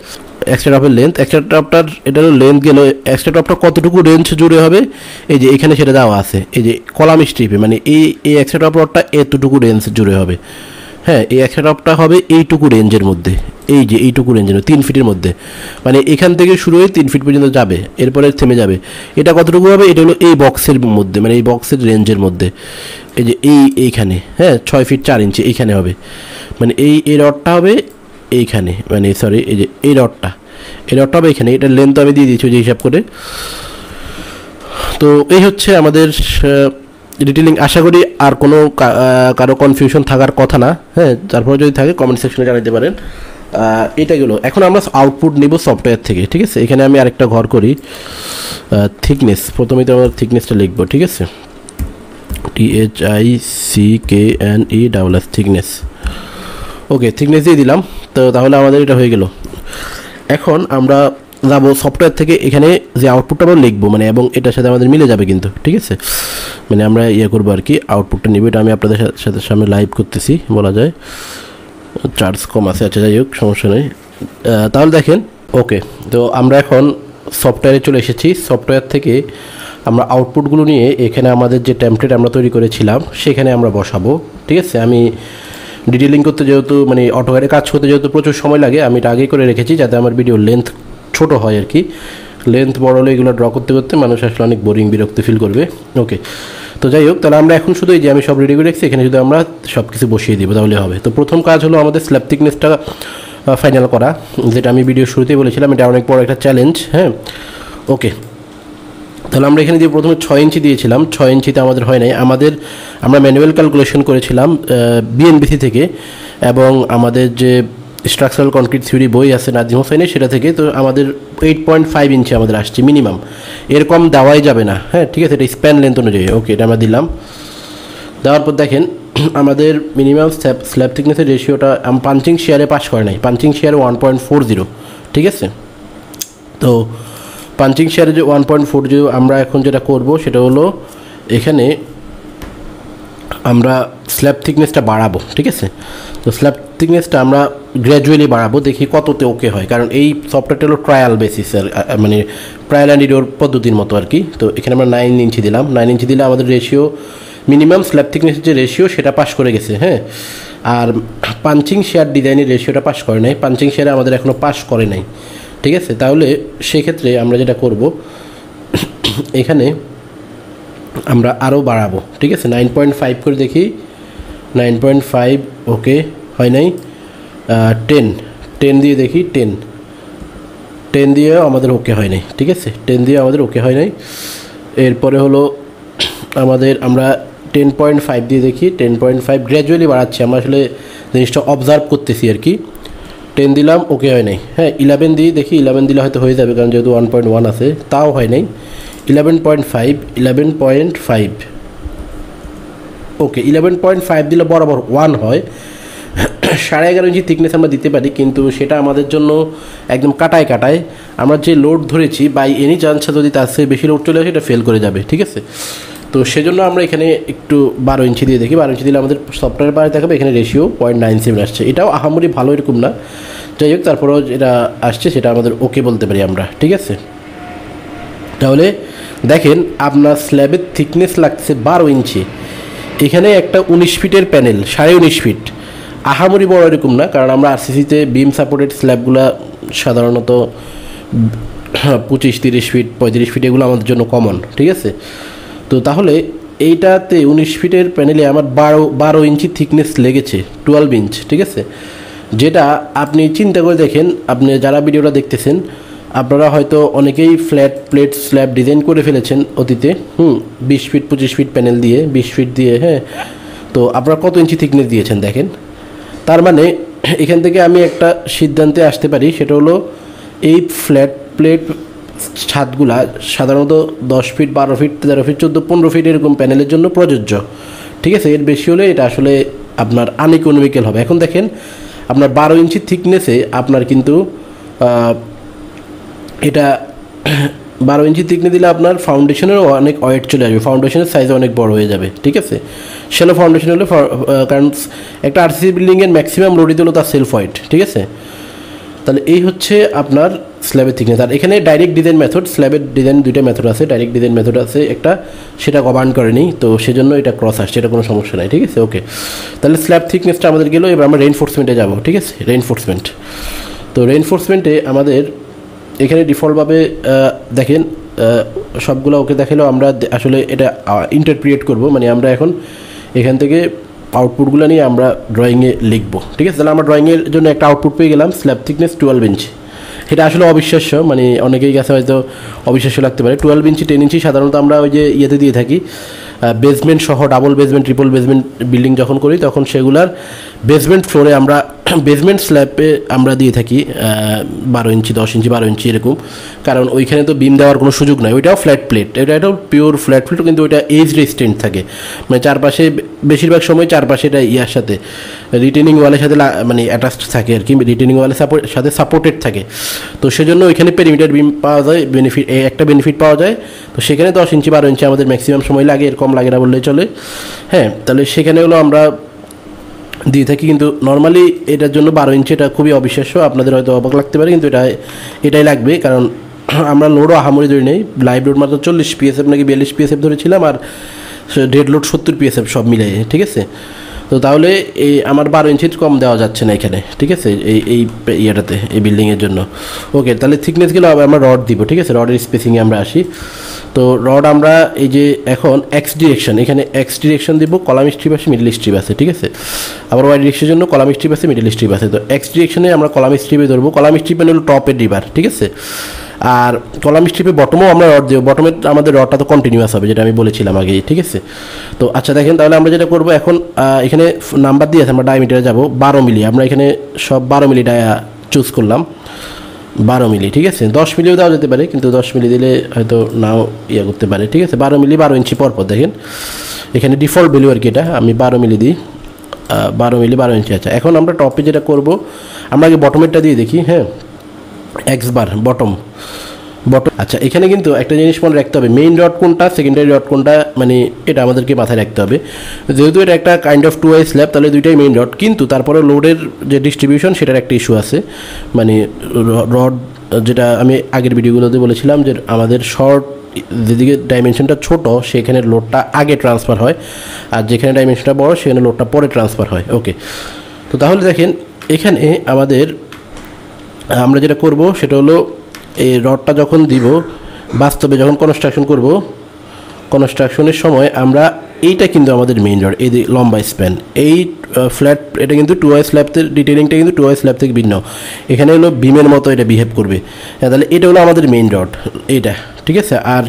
এক্সট্রা টপের লেন্থ, এক্সট্রা টপটার এটা লেন্থ গেল, এক্সট্রা টপটা কতটুকু রেঞ্জ জুড়ে হবে এই যে এখানে সেটা দেওয়া আছে, এই যে কলাম স্ট্রিপে, মানে এই এক্সট্রা টপ রডটা এতটুকু রেঞ্জ জুড়ে হবে, হ্যাঁ। এই এক্সট্রা টপটা হবে এইটুকু রেঞ্জের মধ্যে, এই যে এইটুকু রেঞ্জের 3 ফিটের মধ্যে, মানে এখান থেকে শুরু হয়ে 3 ফিট পর্যন্ত যাবে, এরপরে থেমে যাবে। এটা কতটুকু হবে, এটা হলো এই বক্সের মধ্যে, মানে এই বক্সের রেঞ্জের মধ্যে, এই যে এইখানে, হ্যাঁ, 6 ফিট 4 ইঞ্চি এইখানে হবে, মানে এই রডটা হবে এইখানে, মানে সরি, এই যে এই রডটা হবে এখানে, এটার লেন্থ আমি দিয়ে দিয়েছি যে হিসাব করে। তো এই হচ্ছে আমাদের ডিটেলিং। আশা করি আর কোনো কারো কনফিউশন থাকার কথা না, হ্যাঁ। তারপরে যদি থাকে কমেন্ট সেকশনে জানাতে পারেন। এটা গেলো। এখন আমরা আউটপুট নিব সফটওয়্যার থেকে, ঠিক আছে। এখানে আমি আরেকটা ঘর করি, থিকনেস, প্রথমেই তো আমরা থিকনেসটা লিখবো, ঠিক আছে, THICKNESS, থিকনেস। ওকে, থিকনেস দিয়ে দিলাম। তো তাহলে আমাদের এটা হয়ে গেল। এখন আমরা যাবো সফটওয়্যার থেকে, এখানে যে আউটপুটটা আমরা লিখবো, মানে এবং এটার সাথে আমাদের মিলে যাবে কিন্তু, ঠিক আছে। মানে আমরা করবো আর কি, আউটপুটটা নিব। এটা আমি আপনাদের সাথে সামনে লাইভ করতেছি বলা যায়, চার্জ কম আছে, আচ্ছা যাই হোক, সমস্যা নেই। তাহলে দেখেন, ওকে। তো আমরা এখন সফটওয়্যারে চলে এসেছি। সফটওয়্যার থেকে আমরা আউটপুটগুলো নিয়ে এখানে আমাদের যে টেমপ্লেট আমরা তৈরি করেছিলাম সেখানে আমরা বসাবো, ঠিক আছে। আমি ডিটেলিং করতে যেহেতু, মানে অটোক্যাডে কাজ করতে যেহেতু প্রচুর সময় লাগে, আমি এটা আগেই করে রেখেছি যাতে আমার ভিডিও লেন্থ ছোট হয় আর কি। লেন্থ বড় হলে এগুলো ড্র করতে করতে মানুষ আসলে অনেক বোরিং, বিরক্তি ফিল করবে। ওকে, তো যাই হোক, তাহলে আমরা এখন শুধু এই যে আমি সব রেডি করে রেখেছি, এখানে যদি আমরা সব কিছু বসিয়ে দিব তাহলে হবে। তো প্রথম কাজ হলো আমাদের স্ল্যাব থিকনেসটা ফাইনাল করা, যেটা আমি ভিডিও শুরুতেই বলেছিলাম, এটা অনেক বড় একটা চ্যালেঞ্জ, হ্যাঁ। ওকে, তাহলে আমরা এখানে দিয়ে প্রথমে 6 ইঞ্চি দিয়েছিলাম, 6 ইঞ্চিতে আমাদের হয় নাই। আমরা ম্যানুয়াল ক্যালকুলেশন করেছিলাম বিএনবিসি থেকে, এবং আমাদের যে স্ট্রাকচারাল কনক্রিট থিওরি বই আছে নাজিম হোসেনের, সেটা থেকে। তো আমাদের 8.5 ইঞ্চি আমাদের আসছে মিনিমাম, এর কম দেওয়াই যাবে না, হ্যাঁ, ঠিক আছে। এটা স্প্যান লেন্থ অনুযায়ী। ওকে, এটা আমরা দিলাম। দেওয়ার পর দেখেন আমাদের মিনিমাম স্ল্যাব থিকনেসের রেশিওটা পাঞ্চিং শেয়ারে পাস করে নাই, পাঞ্চিং শেয়ারে 1.40, ঠিক আছে। তো পাঞ্চিং শেয়ারে যে 1.40, আমরা এখন যেটা করব সেটা হলো এখানে আমরা স্ল্যাব থিকনেসটা বাড়াবো, ঠিক আছে। তো স্ল্যাব থিকনেসটা আমরা গ্র্যাজুয়ালি বাড়াবো, দেখি কততে ওকে হয়, কারণ এই সফটওয়্যারটা হলো ট্রায়াল বেসিসের, মানে ট্রায়াল অ্যান্ড এরর পদ্ধতির মতো আর কি। তো এখানে আমরা 9 ইঞ্চি দিলাম। 9 ইঞ্চি দিলে আমাদের রেশিও, মিনিমাম স্ল্যাব থিকনেসের যে রেশিও সেটা পাস করে গেছে, হ্যাঁ। আর পাঞ্চিং শেয়ার ডিজাইনের রেশিওটা পাস করে নাই, পাঞ্চিং শেয়ারে আমাদের এখনও পাস করে নাই, ঠিক আছে। তাহলে সেক্ষেত্রে আমরা যেটা করব, এখানে আমরা আরও বাড়াবো, ঠিক আছে। 9.5 করে দেখি, 9.5, ওকে, হয় নাই। 10 দিয়ে দেখি, 10 দিয়েও আমাদের ওকে হয় নাই, ঠিক আছে। 10 দিয়ে আমাদের ওকে হয় নাই। এরপরে হলো আমরা 10.5 দিয়ে দেখি, 10.5 গ্র্যাজুয়ালি বাড়াচ্ছি, আমরা আসলে জিনিসটা অবজার্ভ করতেছি আর কি। 10 দিলাম, ওকে হয় নাই, হ্যাঁ। 11 দিয়ে দেখি, 11 দিলে হয়তো হয়ে যাবে, কারণ যেহেতু 1.1 আছে, তাও হয় নাই। 11.5, ওকে। 11.5 দিলে বরাবর 1 হয়। 11.5 ইঞ্চি থিকনেস আমরা দিতে পারি, কিন্তু সেটা আমাদের জন্য একদম কাটায় আমরা যে লোড ধরেছি বাই এনি চান্স যদি তার চেয়ে বেশি লোড চলে আসে, এটা ফেল করে যাবে, ঠিক আছে। তো সেজন্য আমরা এখানে একটু 12 ইঞ্চি দিয়ে দেখি। 12 ইঞ্চি দিলে আমাদের সফটওয়্যার বাড়ি দেখাবে, এখানে রেশিও 0.97 আসছে। এটাও আহামরি ভালো এরকম না, যাই হোক, তারপরেও যেটা আসছে সেটা আমাদের ওকে বলতে পারি আমরা, ঠিক আছে। তাহলে দেখেন আপনার স্ল্যাবের থিকনেস লাগছে 12 ইঞ্চি, এখানে একটা 19 ফিটের প্যানেল, 19.5 ফিট, আহামরি বড় এরকম না, কারণ আমরা আরসিসিতে বিম সাপোর্টেড স্ল্যাবগুলো সাধারণত 25-30 ফিট 35 ফিট এগুলো আমাদের জন্য কমন, ঠিক আছে। তো তাহলে এইটাতে 19 ফিটের প্যানেলে আমার 12 ইঞ্চি থিকনেস লেগেছে, 12 ইঞ্চ, ঠিক আছে। যেটা আপনি চিন্তা করে দেখেন, আপনি যারা ভিডিওটা দেখতেছেন, আপনারা হয়তো অনেকেই ফ্ল্যাট প্লেট স্ল্যাব ডিজাইন করে ফেলেছেন অতীতে 20 ফিট 25 ফিট প্যানেল দিয়ে 20 ফিট দিয়ে, হ্যাঁ। তো আপনারা কত ইঞ্চি থিকনেস দিয়েছেন দেখেন। তার মানে এখান থেকে আমি একটা সিদ্ধান্তে আসতে পারি, সেটা হলো এই ফ্ল্যাট প্লেট ছাদগুলা সাধারণত 10 ফিট 12 ফিট 13 ফিট 14 15 ফিট এরকম প্যানেলের জন্য প্রযোজ্য, ঠিক আছে। এর বেশি হলে এটা আসলে আপনার আনইকোনমিক্যাল হবে। এখন দেখেন আপনার 12 ইঞ্চি থিকনেসে আপনার কিন্তু এটা 12 ইঞ্চি থিকনেস দিলে আপনার ফাউন্ডেশনেরও অনেক ওয়েট চলে আসবে, ফাউন্ডেশনের সাইজ অনেক বড় হয়ে যাবে, ঠিক আছে। শ্যালো ফাউন্ডেশন হলে কারণ একটা আরসিসি বিল্ডিংয়ের ম্যাক্সিমাম লোডই হলো তার সেলফ ওয়েট, ঠিক আছে। তাহলে এই হচ্ছে আপনার স্ল্যাবের থিকনেস। আর এখানে ডাইরেক্ট ডিজাইন মেথড, স্ল্যাবের ডিজাইন দুইটা মেথড আছে, ডাইরেক্ট ডিজাইন মেথড আছে একটা, সেটা কমান্ড করেনি, তো সেজন্য এটা ক্রস আসছে, এটা কোনো সমস্যা নাই, ঠিক আছে। ওকে, তাহলে স্ল্যাব থিকনেসটা আমাদের গেলো। এবার আমরা রেইনফোর্সমেন্টে যাব, ঠিক আছে। রেইনফোর্সমেন্ট, তো রেইনফোর্সমেন্টে আমাদের এখানে ডিফল্টভাবে দেখেন সবগুলো ওকে দেখালেও আমরা আসলে এটা ইন্টারপ্রিয়েট করব, মানে আমরা এখন এখান থেকে আউটপুটগুলো নিয়ে আমরা ড্রয়িংয়ে লিখবো, ঠিক আছে। তাহলে আমরা ড্রয়িংয়ের জন্য একটা আউটপুট পেয়ে গেলাম, স্ল্যাব থিকনেস 12 ইঞ্চি। এটা আসলে অবিশ্বাস্য, মানে অনেকেই কাছে হয়তো অবিশ্বাস্য লাগতে পারে। 12 ইঞ্চি 10 ইঞ্চি সাধারণত আমরা ওই যে ইয়েতে দিয়ে থাকি, বেসমেন্ট সহ double basement triple basement building যখন করি তখন সেগুলার বেসমেন্ট ফ্লোরে আমরা বেসমেন্ট স্ল্যাবে আমরা দিয়ে থাকি 12 ইঞ্চি 10 ইঞ্চি 12 ইঞ্চি এরকম, কারণ ওইখানে তো বিম দেওয়ার কোনো সুযোগ নাই। ওইটাও ফ্ল্যাট প্লেট, এটাও পিওর ফ্ল্যাট প্লেট, কিন্তু ওইটা এজ রেজিস্ট্যান্ট থাকে, মানে চারপাশে বেশিরভাগ সময় চারপাশে এটা ইয়ার সাথে রিটেনিং ওয়ালের সাথে মানে অ্যাটাচড থাকে আর কি, রিটেনিং ওয়ালের সাথে সাপোর্টেড থাকে। তো সেজন্য ওইখানে পেরিমিটার বিম পাওয়া যায়, বেনিফিট একটা বেনিফিট পাওয়া যায়। তো সেখানে 10 ইঞ্চি 12 ইঞ্চি আমাদের ম্যাক্সিমাম সময় লাগে, এর কম লাগে না বললেই চলে, হ্যাঁ। তাহলে সেখানে হলো আমরা দিয়ে থাকি, কিন্তু নর্মালি এটার জন্য 12 ইঞ্চি এটা খুবই অবিশ্বাস্য, আপনাদের হয়তো অবাক লাগতে পারে, কিন্তু এটাই লাগবে, কারণ আমরা লোডও আহামরি ধরে নেই। লাইভ লোড মাত্র 40 PSF নাকি 42 PSF ধরেছিলাম, আর ডেড লোড 70 PSF সব মিলে, ঠিক আছে। তো তাহলে এই আমার 12 ইঞ্চির কম দেওয়া যাচ্ছে না এখানে, ঠিক আছে, এই ইয়েটাতে, এই বিল্ডিংয়ের জন্য। ওকে, তাহলে থিকনেসগুলো আমরা রড দিব, ঠিক আছে। রডের স্পেসিংয়ে আমরা আসি। তো রড আমরা এই যে এখন এক্স ডিরেকশন, এখানে এক্স ডিরেকশন দিব, কলাম স্ট্রিপ আছে মিডল স্ট্রিপ আছে, ঠিক আছে। আবার ওয়াই ডিরেকশনের জন্য কলাম স্ট্রিপ আছে মিডল স্ট্রিপ আছে। তো এক্স ডিরেকশনে আমরা কলাম স্ট্রিপে ধরবো, কলাম স্ট্রিপ মানে হলো টপের রিভার, ঠিক আছে। আর কলাম স্ট্রিপে বটমও আমরা রড দেবো, বটমে আমাদের রডটা তো কন্টিনিউয়াস হবে, যেটা আমি বলেছিলাম আগেই, ঠিক আছে। তো আচ্ছা দেখেন, তাহলে আমরা যেটা করবো এখন, এখানে নাম্বার দিয়ে আছে, আমরা ডায়ামিটারে যাব 12 মিলি, আমরা এখানে সব 12 মিলি ডায়া চুজ করলাম, 12 মিলি, ঠিক আছে। 10 মিলিও দেওয়া যেতে পারে, কিন্তু 10 মিলি দিলে হয়তো নাও করতে পারে, ঠিক আছে। 12 মিলি 12 ইঞ্চি পরপর দেখেন, এখানে ডিফল্ট ভ্যালু আর কি, এটা আমি 12 মিলি দিই, 12 মিলি 12 ইঞ্চি। আচ্ছা, এখন আমরা টপে যেটা করব, আমরা আগে বটমেরটা দিয়ে দেখি, হ্যাঁ। X bar bottom. আচ্ছা, এখানে কিন্তু একটা জিনিস মনে রাখতে হবে, মেইন রড কোনটা সেকেন্ডারি রড কোনটা, মানে এটা আমাদেরকে মাথায় রাখতে হবে। যেহেতু এটা একটা কাইন্ড অফ 2 ওয়ে স্ল্যাব, তাহলে দুইটাই মেইন রড, কিন্তু তারপরে লোডের যে ডিস্ট্রিবিউশন সেটার একটা ইস্যু আছে, মানে রড যেটা আমি আগের ভিডিওগুলোতে বলেছিলাম যে আমাদের শর্ট যেদিকে ডাইমেনশনটা ছোট সেখানে লোডটা আগে ট্রান্সফার হয়, আর যেখানে ডাইমেনশনটা বড় সেখানে লোডটা পরে ট্রান্সফার হয়। ওকে, তো তাহলে দেখেন এখানে আমরা যেটা করব সেটা হলো, এই রডটা যখন দিব বাস্তবে যখন কনস্ট্রাকশন করব, কনস্ট্রাকশনের সময় আমরা এইটা কিন্তু আমাদের মেইন রড, এই লম্বা স্প্যান, এই ফ্ল্যাট, এটা কিন্তু 2 ওয়ে স্ল্যাবের ডিটেইলিংটা কিন্তু 2 ওয়ে স্ল্যাব থেকে ভিন্ন, এখানে হলো বিমের মতো এটা বিহেভ করবে। তাহলে এটা হলো আমাদের মেইন রড, এইটা, ঠিক আছে। আর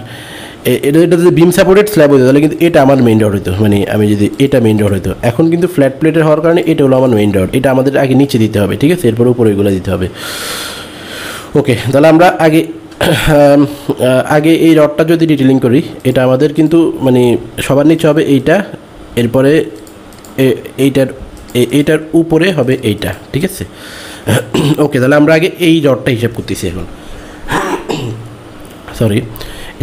এটা যদি বিম সাপোর্টেড স্ল্যাব হতো তাহলে কিন্তু এটা আমার মেইন রড হতো, মানে আমি যদি এটা মেইন রড হতো। এখন কিন্তু ফ্ল্যাট প্লেটের হওয়ার কারণে এটা হলো আমার মেইন রড, এটা আমাদের আগে নিচে দিতে হবে, ঠিক আছে, এরপর উপরে এগুলো দিতে হবে। ওকে, তাহলে আমরা আগে এই রডটা যদি ডিটেলিং করি, এটা আমাদের কিন্তু মানে সবার নিচে হবে এইটা, এরপরে এইটার উপরে হবে এইটা, ঠিক আছে। ওকে, তাহলে আমরা আগে এই রডটা হিসাব করতেছি এখন, সরি,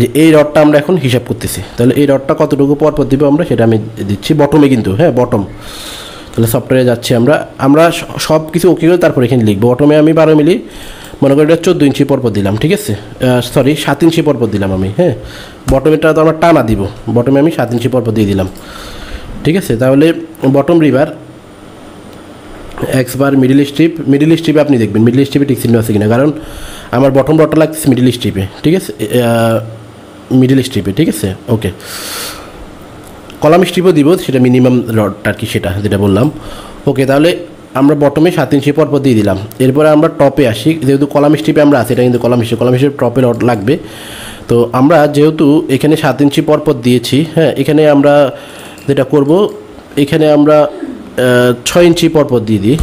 যে এই রডটা আমরা এখন হিসাব করতেছি। তাহলে এই রডটা কতটুকু পরপর দিব আমরা, সেটা আমি দিচ্ছি বটমে কিন্তু, হ্যাঁ বটম। তাহলে সফটওয়্যারে যাচ্ছি আমরা সব কিছু ওকে করে তারপর এখানে লিখবো। বটমে আমি 12 মিলি, মনে করি এটা 14 ইঞ্চি পরপর দিলাম, ঠিক আছে, সরি 7 ইঞ্চি পরপর দিলাম আমি, হ্যাঁ। বটমেরটা তো আমরা টানা দিব, বটমে আমি 7 ইঞ্চি পরপর দিয়ে দিলাম, ঠিক আছে। তাহলে bottom river x bar middle স্ট্রিপে আপনি দেখবেন মিডিল স্ট্রিপে ঠিক চিহ্ন আছে কিনা, কারণ আমার বটম রডটা লাগছে মিডিল স্ট্রিপে, ঠিক আছে, মিডিল স্ট্রিপে, ঠিক আছে। ওকে, কলাম স্ট্রিপও দিব, সেটা মিনিমাম রডটা আর কি, সেটা যেটা বললাম। ওকে, তাহলে আমরা বটমে 7 ইঞ্চি পরপর দিয়ে দিলাম। এরপরে আমরা টপে আসি, যেহেতু কলাম স্ট্রিপে আমরা আছি, এটা কিন্তু কলাম স্ট্রিপ টপে লাগবে। তো আমরা যেহেতু এখানে 7 ইঞ্চি পরপর দিয়েছি, হ্যাঁ, এখানে আমরা যেটা করব, এখানে আমরা 6 ইঞ্চি পরপর দিয়ে দিই।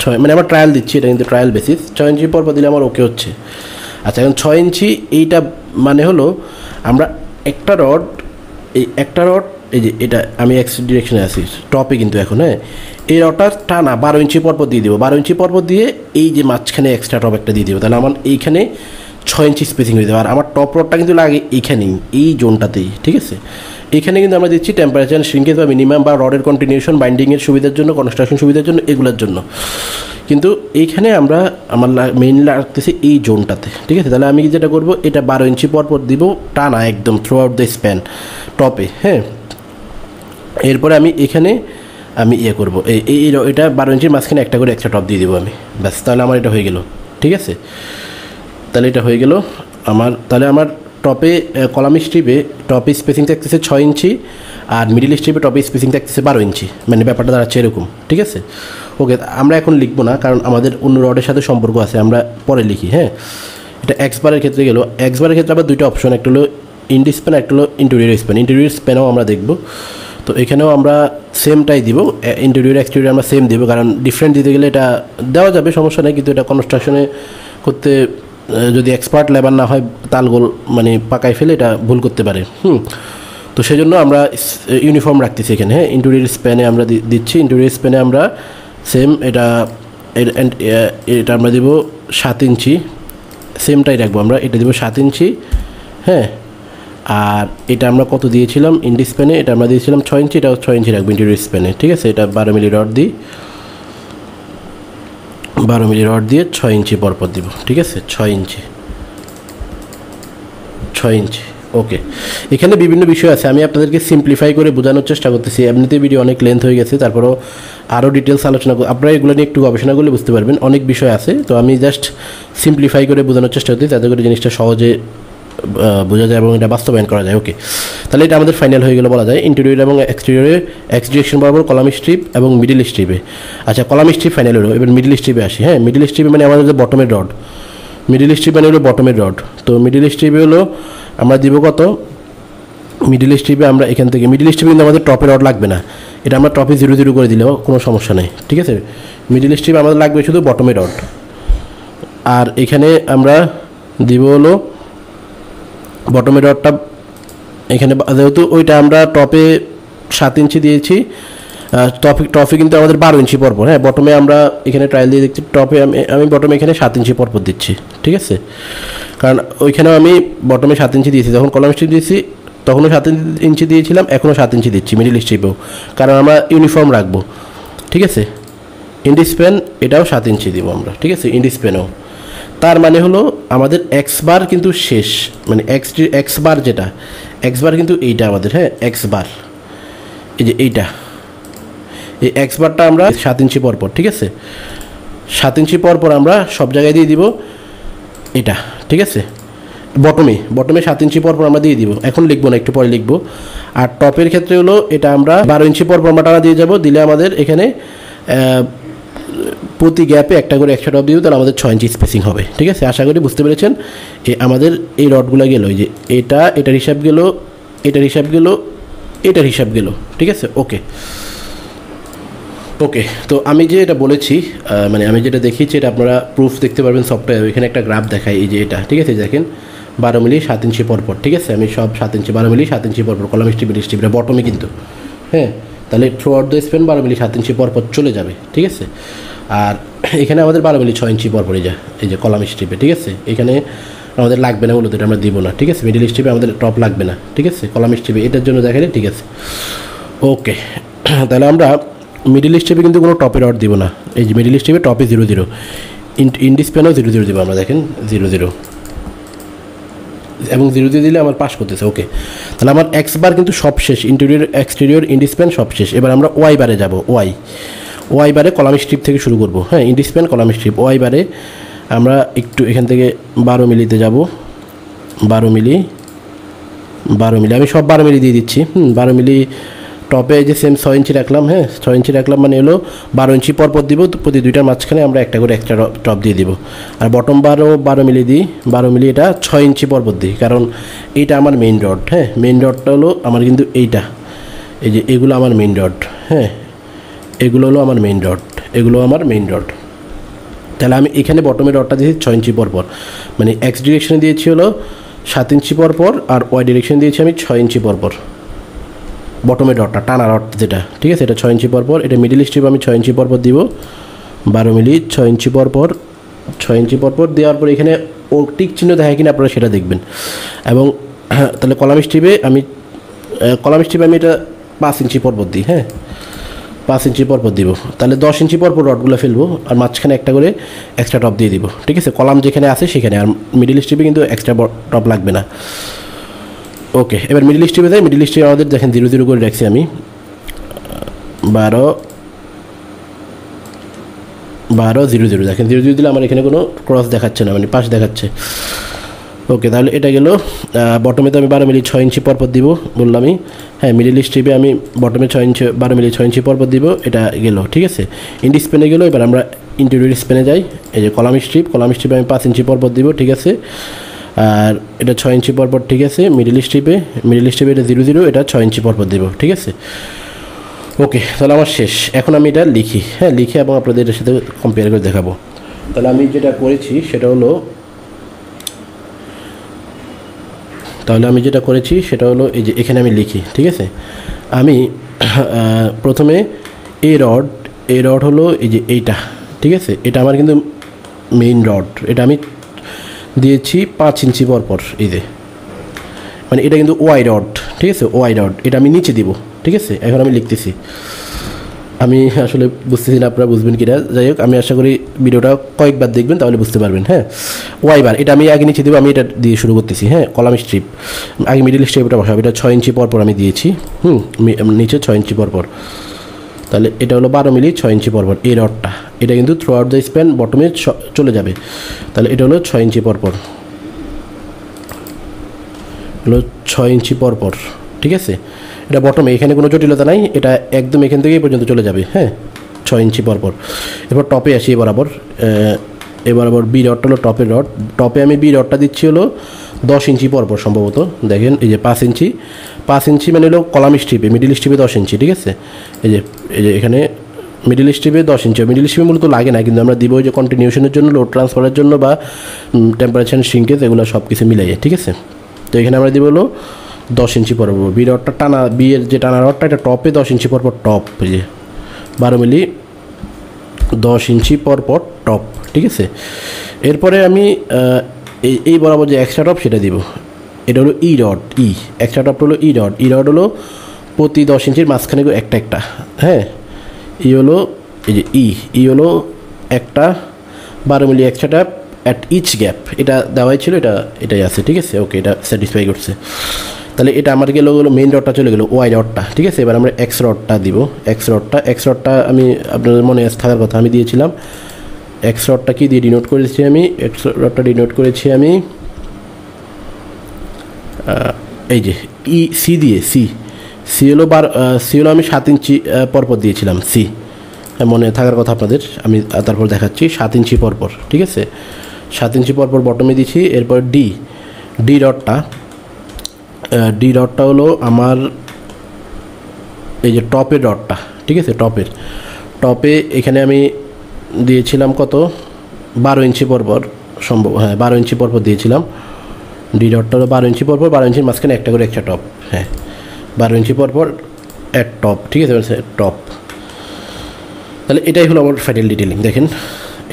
6 মানে আমরা ট্রায়াল দিচ্ছি, এটা কিন্তু ট্রায়াল বেসিস। 6 ইঞ্চি পরপর দিলে আমার ওকে হচ্ছে। আচ্ছা, এখন 6 ইঞ্চি এইটা মানে হলো আমরা একটা রড, এই যে এটা আমি এক্স ডিরেকশনে আছি টপে কিন্তু এখন, হ্যাঁ, এই রডটা টানা 12 ইঞ্চি পরপর দিয়ে দেবো। 12 ইঞ্চি পরপর দিয়ে এই যে মাঝখানে এক্সট্রা টপ একটা দিয়ে দেবো, তাহলে আমার এইখানে 6 ইঞ্চি স্পেসিং হয়ে যাবে। আর আমার টপ রডটা কিন্তু লাগে এইখানেই, এই জোনটাতেই, ঠিক আছে। এখানে কিন্তু আমরা দিচ্ছি টেম্পারেচার শ্রিঙ্কেজ বা মিনিমাম বা রডের কন্টিনিউশন বাইন্ডিংয়ের সুবিধার জন্য, কনস্ট্রাকশন সুবিধার জন্য, এগুলোর জন্য। কিন্তু এইখানে আমরা আমার মেইনলি রাখতেছি এই জোনটাতে, ঠিক আছে। তাহলে আমি যেটা করবো, এটা 12 ইঞ্চি পরপর দিব টানা একদম থ্রু আউট দ্য স্প্যান টপে, হ্যাঁ। এরপরে আমি এখানে আমি করবো এটা 12 ইঞ্চির মাঝখানে একটা করে এক্সট্রা টপ দিয়ে দেবো আমি, ব্যাস। তাহলে আমার এটা হয়ে গেল, ঠিক আছে। তাহলে এটা হয়ে গেল আমার। তাহলে আমার টপে কলাম স্ট্রিপে টপে স্পেসিং থাকতেছে 6 ইঞ্চি, আর মিডিল স্ট্রিপে টপে স্পেসিং থাকতেছে 12 ইঞ্চি, মানে ব্যাপারটা দাঁড়াচ্ছে এরকম, ঠিক আছে। ওকে, আমরা এখন লিখবো না, কারণ আমাদের অন্য রডের সাথে সম্পর্ক আছে, আমরা পরে লিখি, হ্যাঁ। এটা এক্সবারের ক্ষেত্রে গেল। এক্সবারের ক্ষেত্রে আবার দুইটা অপশন, একটা হলো ইন্ডি স্প্যান, একটা হলো ইন্টেরিয়র স্প্যান। ইন্টেরিয়র স্প্যানও আমরা দেখবো। তো এখানেও আমরা সেমটাই দিব, ইন্টেরিয়র এক্সটেরিয়র আমরা সেম দেবো, কারণ ডিফারেন্ট দিতে গেলে এটা দেওয়া যাবে, সমস্যা নেই, কিন্তু এটা কনস্ট্রাকশনে করতে যদি এক্সপার্ট লেবার না হয়, তালগোল মানে পাকায় ফেলে এটা ভুল করতে পারে। তো সেই জন্য আমরা ইউনিফর্ম রাখতেছি এখানে, হ্যাঁ। ইন্টেরিয়র স্প্যানে আমরা দিচ্ছি, ইন্টেরিয়র স্প্যানে আমরা সেম এটা আমরা দিব 7 ইঞ্চি, সেমটাই রাখবো আমরা, এটা দিব 7 ইঞ্চি, হ্যাঁ। আর এটা আমরা কত দিয়েছিলাম ইন্ডি স্প্যানে, এটা আমরা দিয়েছিলাম 6 ইঞ্চি, এটাও 6 ইঞ্চি রাখবো ইন্টেরিয়র স্প্যানে, ঠিক আছে। এটা 12 মিলি রড দিই, 12 মিলি রড দিয়ে 6 ইঞ্চি পরপর দিব, ঠিক আছে। 6 ইঞ্চি, ওকে। এখানে বিভিন্ন বিষয় আছে, আমি আপনাদেরকে সিম্পলিফাই করে বোঝানোর চেষ্টা করতেছি। এমনিতে ভিডিও অনেক লেন্থ হয়ে গেছে, তারপরেও আরও ডিটেলস আলোচনা আপনারা এগুলো নিয়ে একটু গবেষণা করলে বুঝতে পারবেন, অনেক বিষয় আছে। তো আমি জাস্ট সিম্পলিফাই করে বোঝানোর চেষ্টা করতেছি, যাতে করে জিনিসটা সহজে বোঝা যায় এবং এটা বাস্তবায়ন করা যায়। ওকে, তাহলে এটা আমাদের ফাইনাল হয়ে গেল বলা যায়। ইন্টেরিয়র এবং এক্সটেরিয়রে এক্স ডিরেকশন বরাবর কলাম স্ট্রিপ এবং মিডিল স্ট্রিপে। আচ্ছা, কলাম স্ট্রিপ ফাইনাল হলো, এবার মিডিল স্ট্রিপে আসি, হ্যাঁ। মিডিল স্ট্রিপে মানে আমাদের যে বটমের রড, মিডিল স্ট্রিপ মানে হলো বটমের রড। তো মিডিল স্ট্রিপে হলো আমরা দিব কত, মিডিল স্ট্রিপে আমরা এখান থেকে, মিডিল স্ট্রিপে কিন্তু আমাদের টপে রড লাগবে না, এটা আমরা টপে 0 0 করে দিলেও কোনো সমস্যা নেই, ঠিক আছে। মিডিল স্ট্রিপে আমাদের লাগবে শুধু বটমের রড। আর এখানে আমরা দিব হলো বটমের রডটা, এখানে যেহেতু ওইটা আমরা টপে 7 ইঞ্চি দিয়েছি, টপে কিন্তু আমাদের 12 ইঞ্চি পরপর, হ্যাঁ। বটমে আমরা এখানে ট্রায়াল দিয়ে দেখছি, টপে আমি বটমে এখানে 7 ইঞ্চি পরপর দিচ্ছি, ঠিক আছে। কারণ ওইখানেও আমি বটমে 7 ইঞ্চি দিয়েছি, যখন কলাম স্ট্রিপ দিয়েছি তখনও 7 ইঞ্চি দিয়েছিলাম, এখনও 7 ইঞ্চি দিচ্ছি মিডিল স্ট্রিপেও, কারণ আমরা ইউনিফর্ম রাখবো, ঠিক আছে। ইন্ডি স্প্যান এটাও 7 ইঞ্চি দিব আমরা, ঠিক আছে, ইন্ডি স্প্যানও। তার মানে হলো আমাদের এক্স বার কিন্তু শেষ, মানে এক্স বার যেটা, এক্স বার কিন্তু এইটা আমাদের, হ্যাঁ, এক্স বার, এই যে এইটা, এই এক্স বারটা আমরা 7 ইঞ্চি পরপর, ঠিক আছে। 7 ইঞ্চি পরপর আমরা সব জায়গায় দিয়ে দিব এটা, ঠিক আছে। বটমে 7 ইঞ্চি পরপর আমরা দিয়ে দিব, এখন লিখবো না, একটু পরে লিখবো। আর টপের ক্ষেত্রে হলো এটা আমরা 12 ইঞ্চি পরপর আমরা টানা দিয়ে যাব, দিলে আমাদের এখানে প্রতি গ্যাপে একটা করে এক্সট্রা টপ দিব, তাহলে আমাদের 6 ইঞ্চি স্পেসিং হবে, ঠিক আছে। আশা করি বুঝতে পেরেছেন। আমাদের এই রডগুলো গেল, এই যে এটার হিসাব গেল, এটার হিসাব গেল, এটার হিসাব গেল, ঠিক আছে। ওকে, তো আমি যে এটা বলেছি, মানে আমি যেটা দেখিয়েছি, এটা আপনারা প্রুফ দেখতে পারবেন সফটওয়্যার, এখানে একটা গ্রাফ দেখায়, এই যে এটা, ঠিক আছে, দেখেন 12 মিলি 7 ইঞ্চি পরপর, ঠিক আছে। আমি সব 7 ইঞ্চি 12 মিলি 7 ইঞ্চি পরপর কলাম স্ট্রিপ মিডিল স্ট্রিপ, এটা বটমে কিন্তু, হ্যাঁ। তাহলে থ্রু আউট দ্য স্প্যান 12 মিলি 7 ইঞ্চি পরপর চলে যাবে, ঠিক আছে। আর এখানে আমাদের 12 মিলি 6 ইঞ্চি পরপরই যায়, এই যে কলাম স্ট্রিপে, ঠিক আছে। এখানে আমাদের লাগবে না, মূলত এটা আমরা দিব না, ঠিক আছে। মিডিল স্ট্রিপে আমাদের টপ লাগবে না, ঠিক আছে। কলাম স্ট্রিপে এটার জন্য দেখালে, ঠিক আছে। ওকে, তাহলে আমরা মিডিল স্ট্রিপে কিন্তু কোনো টপে রড দিব না, এই যে মিডিল স্ট্রিপে টপে 0 0, ইন্ডি স্প্যানেও 0 0 দিব আমরা, দেখেন 0 0 এবং 0 দিয়ে দিলে আমার পাস করতেছে। ওকে, তাহলে আমার এক্স বার কিন্তু সব শেষ, ইন্টেরিয়র এক্সটেরিয়র ইন্ডি স্প্যান সব শেষ। এবার আমরা ওয়াই বারে যাব, ওয়াই বারে কলাম স্ট্রিপ থেকে শুরু করব, হ্যাঁ। ইন্ডি স্প্যান কলাম স্ট্রিপ, ওয়াই বারে আমরা একটু এখান থেকে 12 মিলিতে যাব, 12 মিলি আমি সব 12 মিলি দিয়ে দিচ্ছি, 12 মিলি টপে এই যে সেম 6 ইঞ্চি রাখলাম, হ্যাঁ 6 ইঞ্চি রাখলাম মানে হলো 12 ইঞ্চি পরপর দিব, প্রতি দুইটার মাঝখানে আমরা একটা করে এক্সট্রা টপ দিয়ে দিব। আর বটম বারও 12 মিলি দিই, 12 মিলি এটা 6 ইঞ্চি পরপর দিই, কারণ এইটা আমার মেইন রড, হ্যাঁ মেইন রডটা হলো আমার কিন্তু এইটা, এই যে এগুলো আমার মেইন রড, হ্যাঁ এগুলো হলো আমার মেইন রড, এগুলো আমার মেইন রড। তাহলে আমি এখানে বটমের রডটা দিয়েছি 6 ইঞ্চি পরপর, মানে এক্স ডিরেকশনে দিয়েছি হলো 7 ইঞ্চি পরপর, আর ওয়াই ডিরেকশন দিয়েছি আমি 6 ইঞ্চি পরপর। বটমের রডটা টানা রড যেটা, ঠিক আছে, এটা 6 ইঞ্চি পরপর। এটা মিডিল স্ট্রিপ আমি 6 ইঞ্চি পরপর দিব, 12 মিলি 6 ইঞ্চি পরপর, 6 ইঞ্চি পরপর দেওয়ার পর এখানে ও টিক চিহ্ন দেখায় কিনা আপনারা সেটা দেখবেন। এবং তাহলে কলাম স্ট্রিপে আমি এটা 5 ইঞ্চি পরপর দিই, হ্যাঁ 5 ইঞ্চি পরপর দিব। তাহলে 10 ইঞ্চি পরপর রডগুলো ফেলবো, আর মাঝখানে একটা করে এক্সট্রা টপ দিয়ে দিব, ঠিক আছে, কলাম যেখানে আছে সেখানে। আর মিডিল স্ট্রিপে কিন্তু এক্সট্রা টপ লাগবে না। ওকে, এবার মিডিল স্ট্রিপে যাই। মিডিল স্ট্রিপে আমাদের দেখেন 0 0 করে রাখছি আমি, 12 0 0, দেখেন 0 0 দিলে আমার এখানে কোনো ক্রস দেখাচ্ছে না, মানে পাশ দেখাচ্ছে। ওকে, তাহলে এটা গেল। বটমে তো আমি 12 মিলি 6 ইঞ্চি পরপর দিব বললামই, হ্যাঁ মিডিল স্ট্রিপে আমি বটমে 12 মিলি 6 ইঞ্চি পরপর দিব, এটা গেল, ঠিক আছে। ইন্ডি স্পেনে গেলো। এবার আমরা ইন্টেরিয়র স্পেনে যাই। এই যে কলাম স্ট্রিপে আমি 5 ইঞ্চি পরপর দিব, ঠিক আছে। আর এটা 6 ইঞ্চি পরপর, ঠিক আছে। মিডিল স্ট্রিপে এটা 0 0, এটা 6 ইঞ্চি পরপর দিব, ঠিক আছে। ওকে, তাহলে আমার শেষ। এখন আমি এটা লিখি, হ্যাঁ লিখে এবং আপনাদের এর সাথে কম্পেয়ার করে দেখাবো। তাহলে আমি যেটা করেছি সেটা হলো এই যে এখানে আমি লিখি, ঠিক আছে। আমি প্রথমে এই রড হলো এই যে এইটা, ঠিক আছে, এটা আমার কিন্তু মেইন রড, এটা আমি দিয়েছি 5 ইঞ্চি পরপর, এই যে মানে এটা কিন্তু ওয়াই রড, ঠিক আছে, ওয়াই রড, এটা আমি নিচে দিব, ঠিক আছে। এখন আমি লিখতেছি, আমি আসলে বুঝতেছি না আপনারা বুঝবেন কিনা, যাই হোক আমি আশা করি ভিডিওটা কয়েকবার দেখবেন তাহলে বুঝতে পারবেন। হ্যাঁ, ওয়াই বার এটা আমি আগে নিচে দেবো, আমি এটা দিয়ে শুরু করতেছি। হ্যাঁ, কলাম স্ট্রিপ আগে মিডিল স্ট্রিপটা বসাবো, এটা 6 ইঞ্চি পরপর আমি দিয়েছি, নিচে 6 ইঞ্চি পরপর। তাহলে এটা হলো 12 মিলি 6 ইঞ্চি পরপর, এই রডটা এটা কিন্তু থ্রু আউট দ্য স্প্যান বটমে চলে যাবে। তাহলে এটা হলো 6 ইঞ্চি পরপর, হলো 6 ইঞ্চি পরপর, ঠিক আছে। এটা বটমে, এখানে কোনো জটিলতা নাই, এটা একদম এখান থেকে এই পর্যন্ত চলে যাবে, হ্যাঁ 6 ইঞ্চি পরপর। এরপর টপে আসি, বরাবর বি রডটা হলো টপের রড, টপে আমি বি রডটা দিচ্ছি হলো 10 ইঞ্চি পরপর সম্ভবত, দেখেন এই যে 5 ইঞ্চি মানে হলো কলাম স্ট্রিপে, মিডিল স্ট্রিপে 10 ইঞ্চি, ঠিক আছে। এই যে এখানে মিডিল স্ট্রিপে 10 ইঞ্চি, মিডিল স্ট্রিপে মূলত লাগে না, কিন্তু আমরা দিব যে কন্টিনিউশনের জন্য, লোড ট্রান্সফারের জন্য বা টেম্পারেচার শ্রিঙ্কেজ, এগুলো সব কিছু মিলাইয়ে, ঠিক আছে। তো এখানে আমরা দিব হলো 10 ইঞ্চি পরপর বি রডটা টানা, বিয়ের যে টানা রডটা এটা টপে 10 ইঞ্চি পরপর টপ, এই যে 12 মিলি 10 ইঞ্চি পরপর টপ, ঠিক আছে। এরপরে আমি এই বরাবর যে এক্সট্রা টপ সেটা দিব, এটা হলো ই রড, এক্সট্রা টপ হলো ই রড হলো প্রতি 10 ইঞ্চির মাঝখানে একটা, হ্যাঁ হলো এই যে ই হলো একটা 12 milli extra top at each gap, এটা দেওয়াই ছিল, এটাই আছে, ঠিক আছে। ওকে, এটা স্যাটিসফাই করছে। তাহলে এটা আমার গেলো মেইন রডটা চলে গেলো ওয়াই রডটা, ঠিক আছে। এবার আমরা এক্স রডটা দিব, এক্স রডটা আমি আপনাদের মনে থাকার কথা আমি দিয়েছিলাম। এক্স রডটা কি দিয়ে ডিনোট করেছি আমি, এক্স রডটা ডিনোট করেছি আমি এই যে সি দিয়ে, সি হলো আমি 7 ইঞ্চি পরপর দিয়েছিলাম, সি মনে থাকার কথা আপনাদের, আমি তারপর দেখাচ্ছি 7 ইঞ্চি পরপর, ঠিক আছে। 7 ইঞ্চি পরপর বটমে দিচ্ছি। এরপর ডি রডটা হলো আমার এই যে টপের রডটা, ঠিক আছে। টপে এখানে আমি দিয়েছিলাম কত, 12 ইঞ্চি পরপর সম্ভব, হ্যাঁ 12 ইঞ্চি পরপর দিয়েছিলাম। ডি রডটা হলো 12 ইঞ্চি পরপর, 12 ইঞ্চির মাঝখানে একটা করে একটা টপ, হ্যাঁ 12 ইঞ্চি পরপর এক টপ, ঠিক আছে, টপ। তাহলে এটাই হলো আমার ফাইনাল ডিটেলিং, দেখেন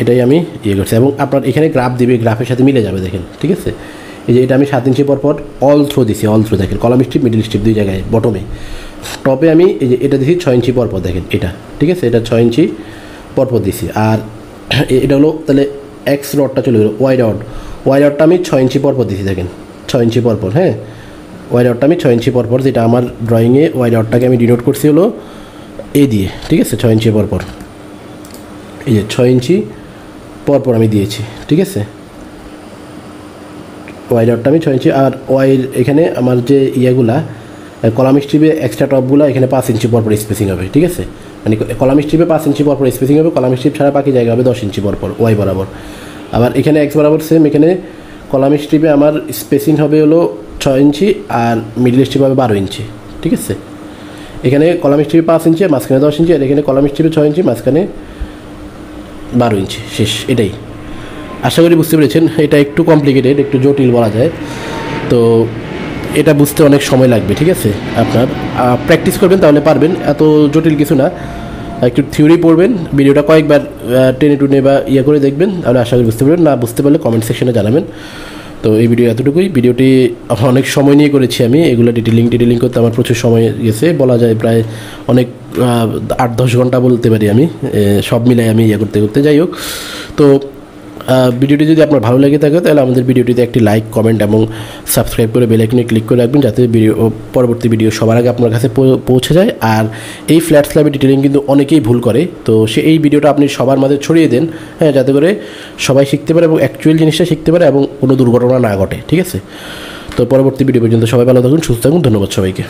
এটাই আমি করছি। এবং আপনার এখানে গ্রাফ দিবে, গ্রাফের সাথে মিলে যাবে, দেখেন, ঠিক আছে। এই যে এটা আমি 7 ইঞ্চি পরপর অল থ্রো দিছি, দেখেন কলাম স্ট্রিপ মিডিল স্ট্রিপ দুই জায়গায়, বটমে। টপে আমি এই যে এটা দিছি 6 ইঞ্চি পরপর, দেখেন এটা, ঠিক আছে, এটা 6 ইঞ্চি পরপর দিছি। আর এটা হলো তাহলে এক্স রডটা চলে গেলো, ওয়াই রডটা আমি 6 ইঞ্চি পরপর দিছি, দেখেন 6 ইঞ্চি পরপর, হ্যাঁ ওয়াই রডটা আমি 6 ইঞ্চি পরপর, যেটা আমার ড্রয়িংয়ে ওয়াই রডটাকে আমি ডিনোট করছি হলো এ দিয়ে, ঠিক আছে, 6 ইঞ্চি পরপর, এই যে 6 ইঞ্চি পরপর আমি দিয়েছি, ঠিক আছে। ওয়াই রডটা আমি 6 ইঞ্চি, আর ওয়াইয়ের এখানে আমার যে ইয়েগুলা কলাম স্ট্রিপে এক্সট্রা টপগুলো এখানে 5 ইঞ্চি পরপর স্পেসিং হবে, ঠিক আছে? মানে কলাম স্ট্রিপে 5 ইঞ্চি পরপর স্পেসিং হবে, কলাম স্ট্রিপ ছাড়া বাকি জায়গা হবে 10 ইঞ্চি পরপর ওয়াই বরাবর। আবার এখানে এক্স বরাবর সেম, এখানে কলাম স্ট্রিপে আমার স্পেসিং হবে হলো 6 ইঞ্চি আর মিডল স্ট্রিপ হবে 12 ইঞ্চি, ঠিক আছে? এখানে কলাম স্ট্রিপে 5 ইঞ্চি, মাঝখানে 10 ইঞ্চি, আর এখানে কলাম স্ট্রিপে 6 ইঞ্চি, মাঝখানে 12 ইঞ্চি, শেষ। এটাই, আশা করি বুঝতে পেরেছেন। এটা একটু কমপ্লিকেটেড, একটু জটিল বলা যায়, তো এটা বুঝতে অনেক সময় লাগবে, ঠিক আছে? আপনার প্র্যাকটিস করবেন তাহলে পারবেন, এত জটিল কিছু না। একটু থিওরি পড়বেন, ভিডিওটা কয়েকবার টেনে টুনে বা ইয়ে করে দেখবেন, তাহলে আশা করি বুঝতে পারবেন। না বুঝতে পারলে কমেন্ট সেকশনে জানাবেন। তো এই ভিডিও এতটুকুই। ভিডিওটি অনেক সময় নিয়ে করেছি আমি, এগুলো ডিটেলিং করতে আমার প্রচুর সময় গেছে, বলা যায় প্রায় অনেক 8-10 ঘন্টা বলতে পারি আমি, সব মিলাই আমি ইয়ে করতে করতে। যাই হোক, তো ভিডিওটি যদি আপনার ভালো লেগে থাকে তাহলে আমাদের ভিডিওটিতে একটি লাইক, কমেন্ট এবং সাবস্ক্রাইব করে বেল আইকনে ক্লিক করে রাখবেন, যাতে পরবর্তী ভিডিও সবার আগে আপনার কাছে পৌঁছে যায়। আর এই ফ্ল্যাট স্ল্যাবের ডিটেলিং কিন্তু অনেকেই ভুল করে, তো এই ভিডিওটা আপনি সবার মাঝে ছড়িয়ে দেন, হ্যাঁ, যাতে করে সবাই শিখতে পারে এবং অ্যাকচুয়াল জিনিসটা শিখতে পারে এবং কোনো দুর্ঘটনা না ঘটে, ঠিক আছে? তো পরবর্তী ভিডিও পর্যন্ত সবাই ভালো থাকুন, সুস্থ থাকুন, ধন্যবাদ সবাইকে।